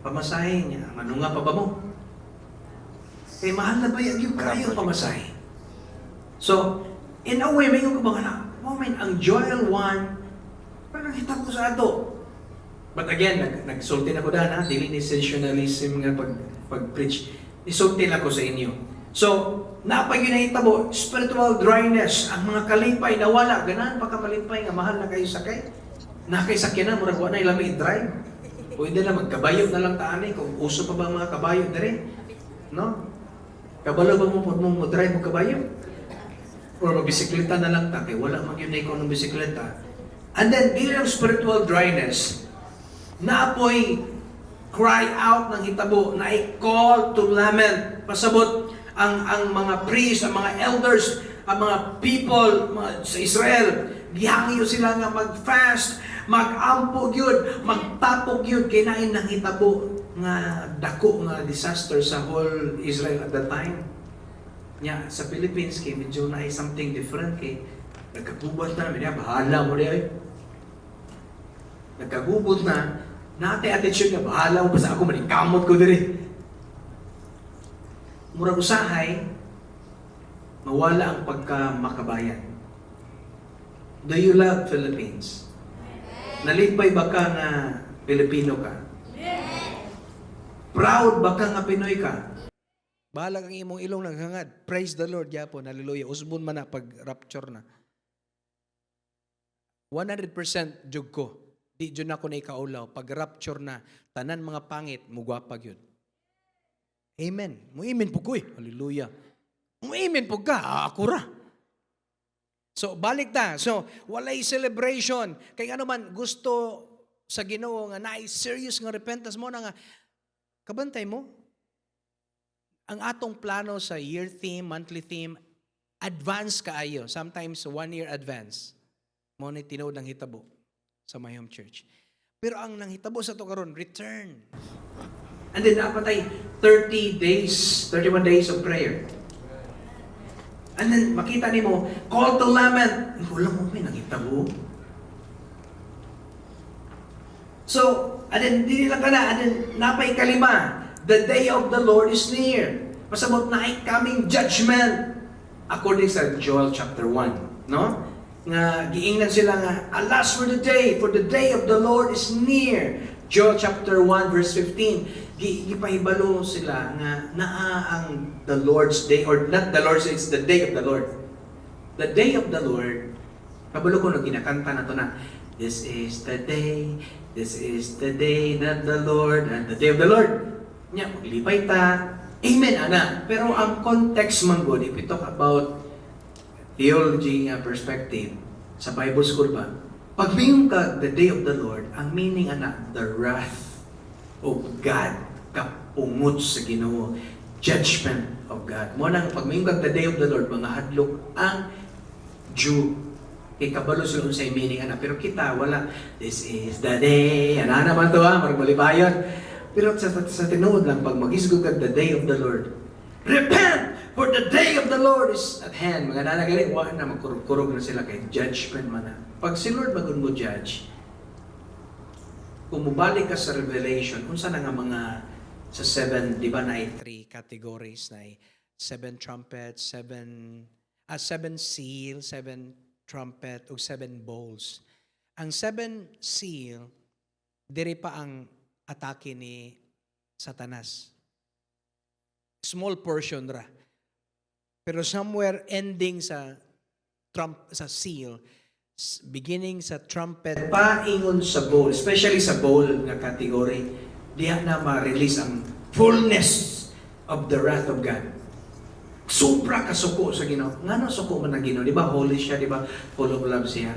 pamasahe niya. Ano nga pa ba mo? Kaya mahal na ba yung kayo pamasahe? So, in a way, may yung kumbaga moment, ang Joel 1, parang hita ko sa ato. But again, nagsulti na ko na, dili ni sensationalism nga pag-preach. Isulti na ko sa inyo. So, napag yun na mo, spiritual dryness, ang mga kalipay nawala, ganahan pa ka malipay nga mahal na kayo sakay. Nakay sakyan na, murag wala na ilang i-drive. Pwede na magkabayo na lang taanay, kung uso pa ba ang mga kabayo dire. No? Kabalo ba mo drive mo kabayo? Or magbisikleta na lang ta, kay wala mag yun na ikaw ng bisikleta. And then, dili ang spiritual dryness, naapoy cry out ng hitabo, na i-call to lament. Pasabot ang mga priests, ang mga elders, ang mga people sa Israel, gihangyo sila nga mag-fast, mag-ampog yun, magtapog yun, kinain ng hitabo nga dako nga disaster sa whole Israel at that time. Nya, sa Philippines, kay medyo na ay something different kay nagkagubot na, medyo bahala mo rin. Nagkagubot na, natin attitude nga, bahala mo, basta ako manikamot ko diri. Murag usahay, mawala ang pagka-makabayan. Do you love Philippines? Nalipay ba ka nga Pilipino ka? Proud ba ka nga Pinoy ka? Bahala kang imong ilong naghangad. Praise the Lord, yapon. Hallelujah. Usbon man na pag rapture na. 100% jug ko. Di dyan ako na ikaulaw. Pag rapture na, tanan mga pangit, mugwapag yun. Amen. Muimin po ko eh. Hallelujah. Muimin po ka. Akura. So, balik ta. So, walay celebration. Kaya ano man, gusto sa Ginoo nga naay serious nga repentance mo na nga, kabantay mo, ang atong plano sa year theme, monthly theme, advance kaayo. Sometimes 1 year advance. Mo ni tinuod ng hitabo sa My Home Church. Pero ang nanghitabo sa to karon, return. And then napatay 30 days, 31 days of prayer. And then makita nimo, call to lament. Wala mo may nanghitabo. So, and then dili lang kana, and then napay kalima. The day of the Lord is near. Pasabot na ay coming judgment. According sa Joel chapter 1. No? Nga, giingnan sila nga, alas for the day of the Lord is near. Joel chapter 1 verse 15. Gipahibalo sila nga, naa ang the Lord's day, or not the Lord's day, it's the day of the Lord. The day of the Lord, kabalo ko na ginakanta na to na, this is the day that the Lord, and the day of the Lord. Nya, maglipay ta. Amen, ana. Pero ang context man God, if we talk about theology perspective, sa Bible school ba, pag bingong ka, the day of the Lord, ang meaning, ana, the wrath of God, kapungot sa Ginoo, judgment of God. Mo nang pag bingong ka, the day of the Lord, mga hadlok ang Jew. Kay kabalo sila sa meaning, ana. Pero kita, wala, this is the day, ana naman to marag malibayon. Pero sa tinuod lang, pag mag-isgog ka, the day of the Lord. Repent! For the day of the Lord is at hand. Mga nanagaling, wala na, magkurog na sila kay judgment man na. Pag si Lord magun mo judge, kung mubalik ka sa Revelation, kung saan nga mga sa 7, di ba na 3 categories, na 7 trumpets, 7 seal, 7 trumpet, o 7 bowls. Ang 7 seal, diri pa ang atake ni Satanas. Small portion ra. Pero somewhere ending sa seal, beginning sa trumpet, paingon sa bowl, especially sa bowl na category, diha na ma-release ang fullness of the wrath of God. Sobra kasuko sa Ginoo. Ngano suko man ang Ginoo? Di ba holy siya, di ba? Full of love siya.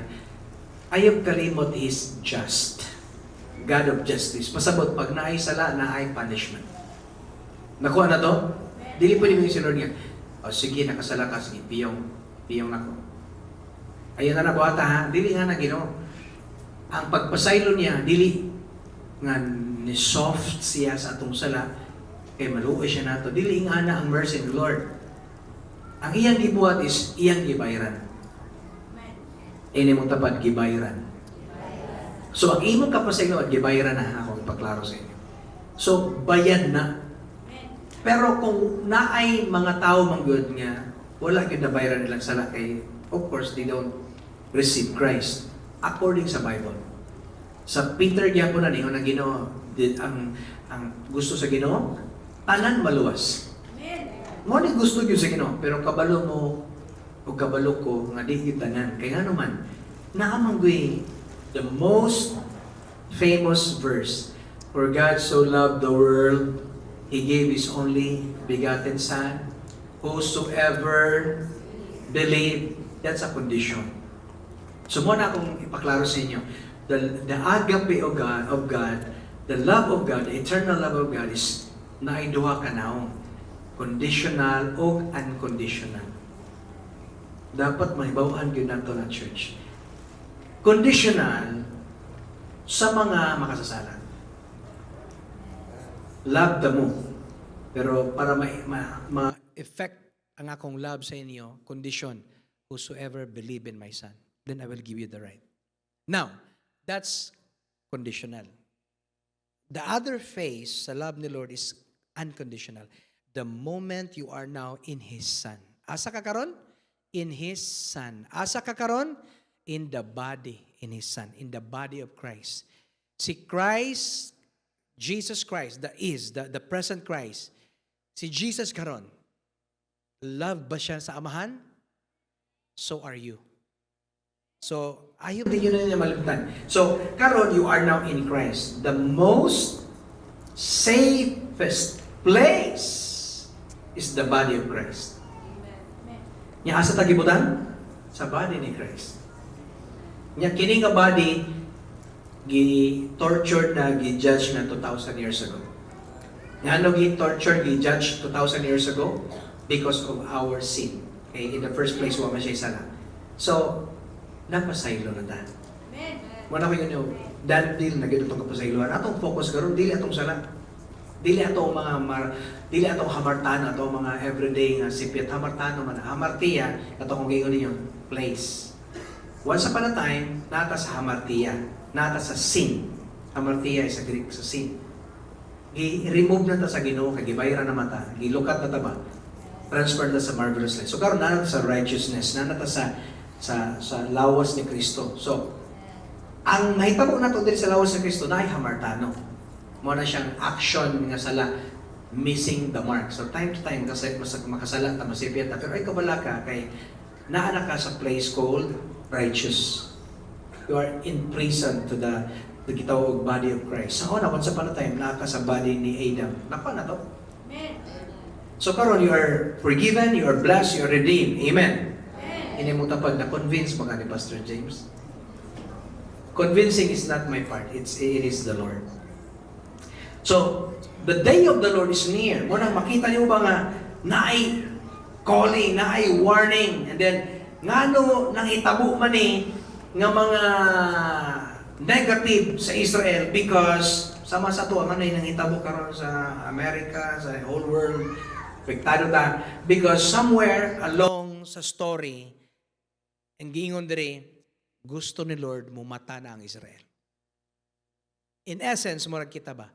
Ayaw kalimot, He's just. God of justice. Pasabot, pag naay sala, naay punishment. Nakuha na to? Dili po yung sinunod niya. O sige, nakasala ka, sige, piyong nako. Ayun na nabuhata ha, dili nga na Ginoo. Ang pagpasaylo niya, dili nga ni soft siya sa atong sala, kay maluoy siya nato. Dili nga na ang mercy ng Lord. Ang iyang gibuhat is iyang gibayaran. Ini mong tapad, gibayaran. So, ang imong kapasaylo at gibayaran na ako ipaklaro sa inyo. So, bayad na. Pero kung naay mga tao manggod nga, wala gyud nabayaran nilang sala kay, of course, they don't receive Christ according sa Bible. Sa Peter gyapon na niyo na Ginoo, ang gusto sa Ginoo, tanan maluwas. Mo ni gusto gyud sa Ginoo, pero kabalo mo o kabalo ko nga di gyud tanan. Kay ngano man, naamang the most famous verse, for God so loved the world, He gave His only begotten Son, whosoever believe, that's a condition. So muna akong ipaklaro sa inyo, the agape of God, the love of God, the eternal love of God is naiduha ka naong, conditional o unconditional. Dapat mahibawan yun nato na church. Conditional sa mga makasasala. Love the mo. Pero para ma-effect ang akong love sa inyo, condition, whosoever believe in my Son, then I will give you the right. Now, that's conditional. The other phase sa love ni Lord is unconditional. The moment you are now in His Son. Asa ka karon? In His Son. Asa ka karon? In the body, in His Son. In the body of Christ. Si Christ, Jesus Christ, the present Christ, si Jesus karon, love ba siya sa Amahan? So are you. So, ayaw din yun na niya malimtan. So, karon, you are now in Christ. The most safest place is the body of Christ. Nya asa tagibutan? Sa body ni Christ. Nya kini nga body, gi-tortured na, gi-judge na 2,000 years ago. Nga ano gi-tortured, gi-judge 2,000 years ago? Because of our sin. Okay? In the first place, wala siya sala. So, napasaylo na dan. Wala ko yun yung dil na gito itong kapasayloan. Atong focus karon dili atong sala. Dili atong dili atong hamartano, atong mga everyday nga sipit hamartano man. Hamartia, atong kung giingon ninyo, place. Once upon a time, nata sa hamartia, nata sa sin. Hamartia is sa Greek sa sin. I-remove na ta sa Ginoo, kay gibayran na mata, gilukat na ta ba? Transfer na sa marvelous light. So karon na sa righteousness, na sa lawas ni Kristo. So, ang mahitabo na to diri sa lawas ni Kristo na ay hamartano. Mo na siyang action nga sala, missing the mark. So time to time kasi makasala ta masipyat ta, pero ay kabala ka kay naa ka sa place called righteous. You are in prison to the gitawag body of Christ. Sa una, once upon a time, naa ka sa body ni Adam. Nako na to. So karon, you are forgiven, you are blessed, you are redeemed. Amen. Ini mo tapad na convince mga ni Pastor James. Convincing is not my part. It is the Lord. So, the day of the Lord is near. Muna makita niyo ba nga naay calling, naay warning, and then ngano nang itabo man nga mga negative sa Israel because sama sa to ang anay nang itabo karon sa America, sa whole world, apektado ta because somewhere along sa story and giingon diri gusto ni Lord mumata na ang Israel. In essence, murag kita ba,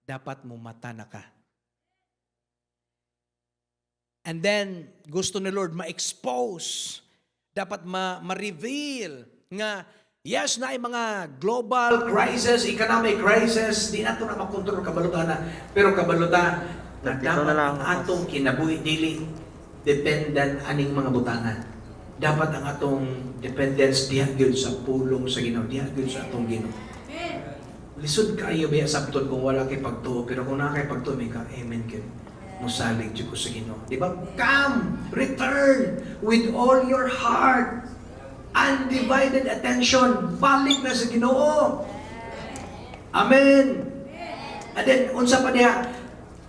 dapat mumata na ka. And then, gusto ni Lord ma-expose, dapat ma-reveal nga, yes na ay mga global crisis, economic crisis, di na ito na makontrol, kabaluta na. Pero kabaluta na dapat ang atong kinabuhi, dili dependent aning mga butangan. Dapat ang atong dependence diha gyud sa pulong sa Ginoo, diha gyud sa atong Ginoo. lisod kaayo ba sabton kung wala kay pagtuo, pero kung na kay pagtuo may ka amen kay musalig jud ko sa Ginoo. Di ba? Come, return with all your heart. Undivided attention. Balik na sa Ginoo. Amen. And then unsa pa diha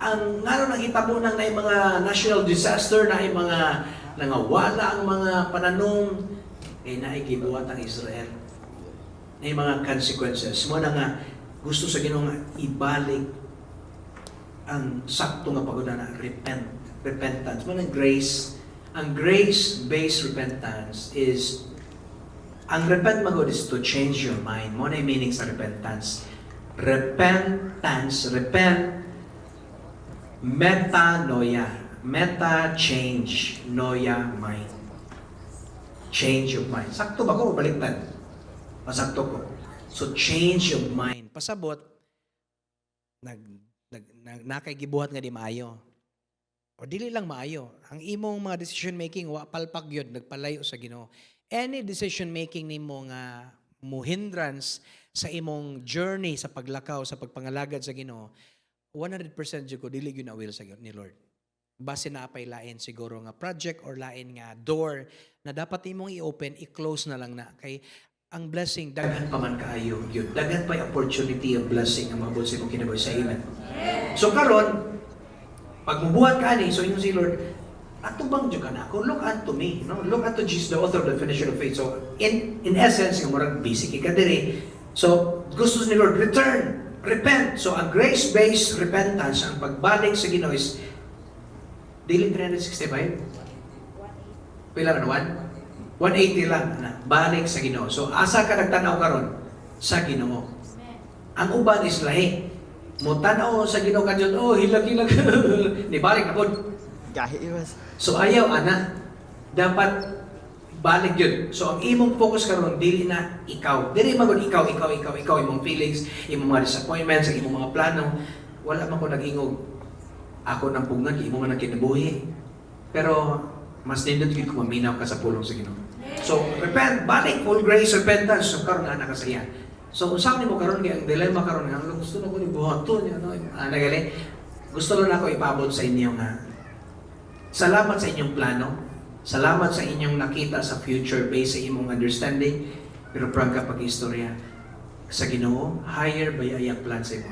ang ngano nang hitabo nang nay mga national disaster na ay mga nangawala ang mga pananong ay naigibuhat ang Israel. May mga consequences. Mo na nga gusto sa Ginoo nga ibalik ang sakto nga paguna na repentance. Mo ng grace. Ang grace-based repentance is ang repent magod is to change your mind. Mo na yung meaning sa repentance. Repentance, metanoia. Meta, change, noia, mind. Change of mind. Sakto ba ko? Baliktad. Pasakto ko. So, change of mind. Pasabot, nakaigibuhat nga di maayo. O dili lang maayo. Ang imong mga decision making, wa palpak yun, nagpalayo sa Ginoo. Any decision making nimo nga muhindrance sa imong journey sa paglakaw, sa pagpangalagad sa Ginoo, 100% jud ko dili gyud na will sa ni Lord. Base na apay lain siguro nga project or lain nga door na dapat imong i-open, i-close na lang na kay ang blessing daghan pa man kaayo gyud. Daghan pa yung opportunity of blessing ang maabot sa imong kinabuhi sa amen. So karon pag mubuhat ka ani, so ingon si Lord, atubang jud ka na ako, look unto me, no? Look unto Jesus, the author of the finisher of faith. So in essence nga murag basic ka diri. So gusto ni Lord return, repent. So ang grace-based repentance, ang pagbalik sa Ginoo is dili 365. Pila na 180 lang na balik sa Ginoo. So asa ka nagtanaw karon? Sa Ginoo. Ang uban is lahi. Mo tanaw sa Ginoo kadyon, oh hilag-hilag. Ni balik na pod. Gahiwas. So ayaw ana. Dapat balik yun. So ang imong focus karon dili na ikaw. Dili magud ikaw imong feelings, imong mga disappointments, imong mga plano. Wala man ko nag-ingog. Ako nang pugnan imo man ang kinabuhi. Pero mas nindot gid ko maminaw ka sa pulong sa Ginoo. So repent, balik, full grace repentance. So karon na ka sa iya. So unsa nimo karon kay ang dilemma karon nga gusto na ko ni buhaton ano nagali. Gusto lang ako ipaabot sa inyo nga salamat sa inyong plano. Salamat sa inyong nakita sa future based sa imong understanding. Pero prangka pag-istorya sa Ginoo, higher bayayang plan sa imo.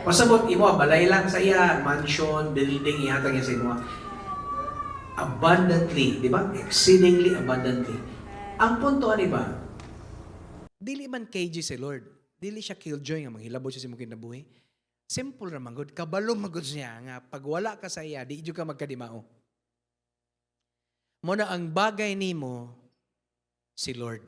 Pasabot imo balay lang sa iya, mansion, building ihatag niya sa imo. Abundantly, di ba? Exceedingly abundantly. Ang punto ani ba? Dili man KG si Lord. Dili siya killjoy nga manghilabot siya sa imong kinabuhi. Simple ra man gud, kabalo magud siya nga pag wala ka sa iya, di jud ka magkadimao. Mo na ang bagay nimo si Lord.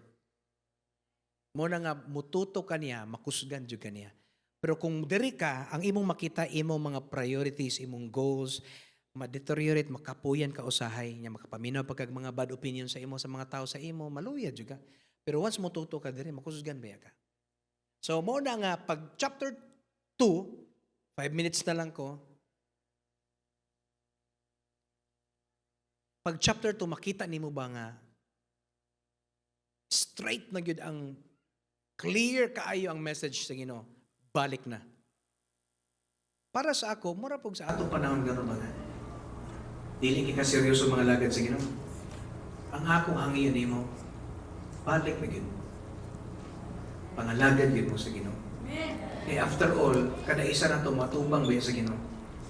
Mo na nga mututo kaniya, makusgan jud kaniya. Pero kung diri ka, ang imong makita imong mga priorities, imong goals, ma-deteriorate, makapuyan ka usahay, nya makapaminaw pagkag mga bad opinion sa imo sa mga tao sa imo, maluya jud ka. Pero once mututo ka diri, makusgan ba ka? So mo na nga pag chapter 2, 5 minutes na lang ko. Pag chapter 2, makita nimo ba nga straight na gyud ang clear kaayo ang message sa Ginoo. Balik na. Para sa ako, mura pog sa atong panahon gano ba nga? Dili ka seryoso mga lagad sa Ginoo. Ang akong hangin nimo, balik na gyud. Pangalagad gyud mo sa Ginoo. Eh after all, kada isa na to matubang ba sa Ginoo.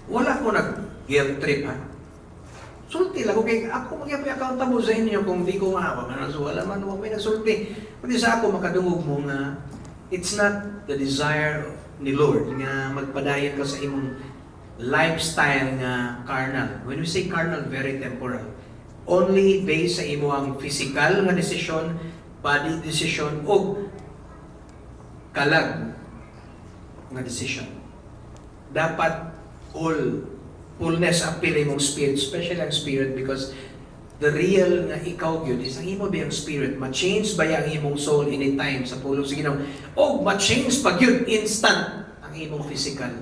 Wala ko nag-guilt trip ha. Sulti lang, okay, ako mag-accountable sa inyo kung di ko maawa. So, wala man, huwag may nagsulti. Pati sa ako, makadungog mo nga, it's not the desire ni Lord nga magpadayon ka sa imong lifestyle nga carnal. When we say carnal, very temporal. Only based sa imo ang physical nga decision, body decision, o kalag nga decision. Dapat all fullness appeal imong spirit, especially ang spirit, because the real nga ikaw yun is ang imo ba yung spirit, ma-change ba yung imong soul anytime sa pulong sa Ginoo, o ma-change pag yun instant ang imong physical.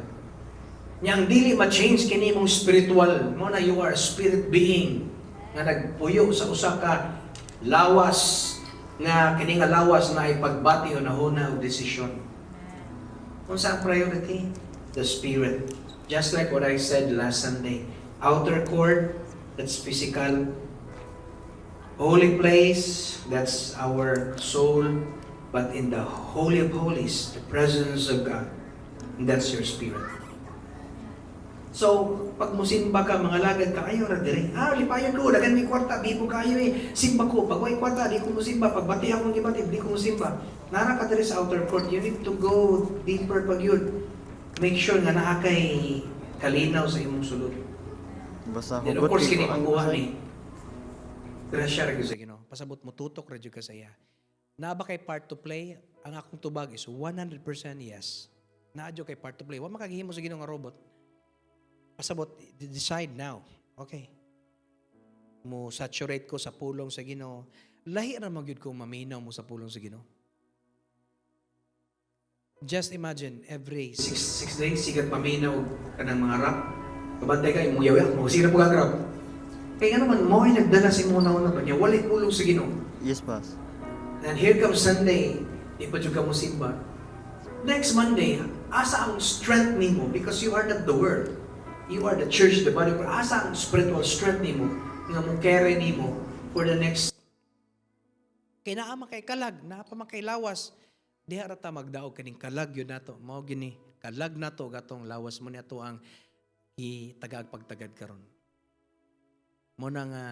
Yang dili ma-change kini imong spiritual, mo na you are a spirit being nga nagpuyo sa usa ka lawas nga kini nga lawas na ipagbati o nahuna og desisyon. Kung saan priority? The Spirit. Just like what I said last Sunday. Outer court, that's physical. Holy place, that's our soul. But in the Holy of Holies, the presence of God, and that's your spirit. So, pag musimba ka, mga lagad ka, ayaw ra dire. Lipayan ko, dagan may kwarta, di ko kayo simba ko. Pag may kwarta, di ko musimba. Pag bati akong gibatid, di ko musimba. Nara ka dire sa outer court, you need to go deeper pag yun. Make sure nga naakay kalinaw sa imong sulod. Basta Then of course, kini pagkuha ni. Grasya ra gyud sa Ginoo. Pasabot mo tutok ra gyud ka sa iya. Naa ba kay part to play? Ang akong tubag is 100% yes. Naa kay part to play. Wa makagihimo sa Ginoo nga robot. Pasabot, decide now. Okay. Mo saturate ko sa pulong sa Ginoo. Lahi ra magyud ko maminaw mo sa pulong sa Ginoo. Just imagine every 6 days sigat paminaw kanang mga rap. Kabantay ka imong yawa, mo sira pug ang rap. Kaya nga naman mo ay nagdala si mo na pa niya. Walay pulong sa Ginoo. Yes, boss. And here comes Sunday, di pa dyan ka mo simba. Next Monday, asa ang strength nimo because you are not the world. You are the church, the body. Asa ang spiritual strength nimo nga mo carry nimo for the next. Kaya naa man kay kalag, naa pa man kay lawas. Diha ra ta magdaog kaning kalag yun nato. Mao gini, kalag nato gatong lawas mo nato ang itagag pagtagad karon. Mo na nga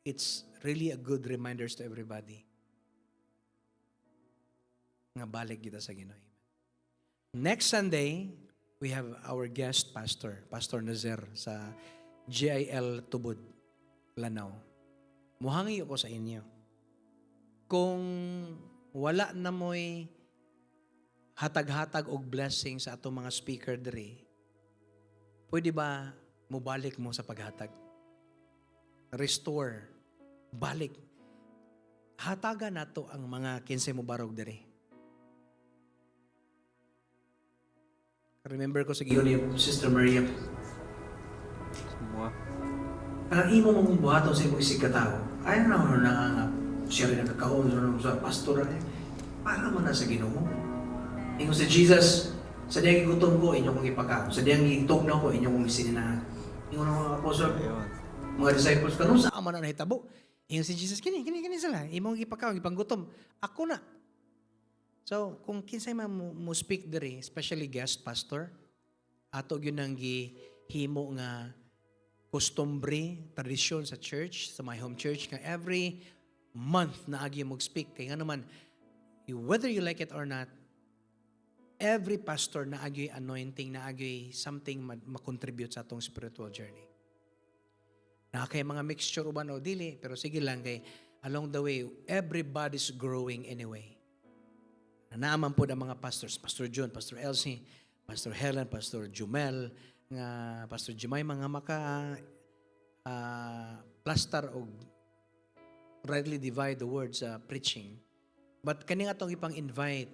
it's really a good reminders to everybody. Nga balik kita sa Ginoo. Next Sunday, we have our guest pastor, Pastor Nazer sa GIL Tubod, Lanao. Muhangi ako sa inyo. Kung wala na mo'y hatag-hatag og blessing sa atong mga speaker diri, pwede ba mubalik mo sa paghatag? Restore. Balik. Hatagan nato ang mga 15 mo barog diri. Remember ko sa giyon ni Sister Maria. Semua. Ang imo mong buhaton sa imong isig katao. Ayaw na ako nangangap. Siya rin nagkakaon sa pastor. Para mo na sa Ginoo. Ingon sa Jesus, sa diyang gutom ko, inyo kong ipakaon. Sa diyang gitok na ko, inyo kong isininahan. Ingon ng mga apostol, mga disciples, kanong sa ama na nahitabo? Ingon si Jesus, kini sila. Imong ipakaon, ipanggutom. Ako na. So, kung kinsay man mo speak diri, especially guest pastor, ato yun ang gihimo nga customary, tradisyon sa church, sa my home church, nga every month na agi mo speak. Kaya nga naman, whether you like it or not, every pastor na agi anointing, na agi something makontribute sa atong spiritual journey. Na kay mga mixture uban o dili, pero sige lang kay along the way, everybody's growing anyway. Naaman po ang mga pastors, Pastor John, Pastor Elsie, Pastor Helen, Pastor Jumel, nga Pastor Jemay, mga maka plaster o rightly divide the words preaching. But kaning atong ipang-invite,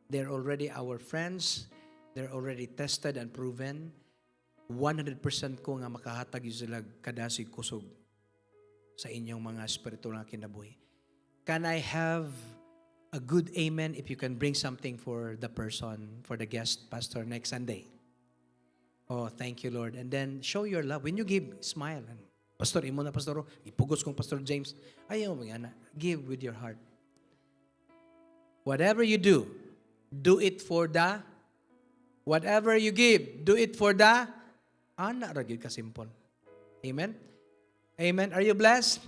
they're already our friends, they're already tested and proven. 100% ko nga makahatag yun sila kadasig kusog sa inyong mga spiritual na kinabuhi. Can I have a good amen if you can bring something for the person, for the guest pastor next Sunday? Oh, thank you, Lord. And then show your love. When you give, smile. And, Pastor, imo na, Pastor, ipugos kong Pastor James. Ayaw mo nga na. Give with your heart. Whatever you do it for the, whatever you give, do it for the, ana, ragid ka simple. Amen? Amen. Are you blessed?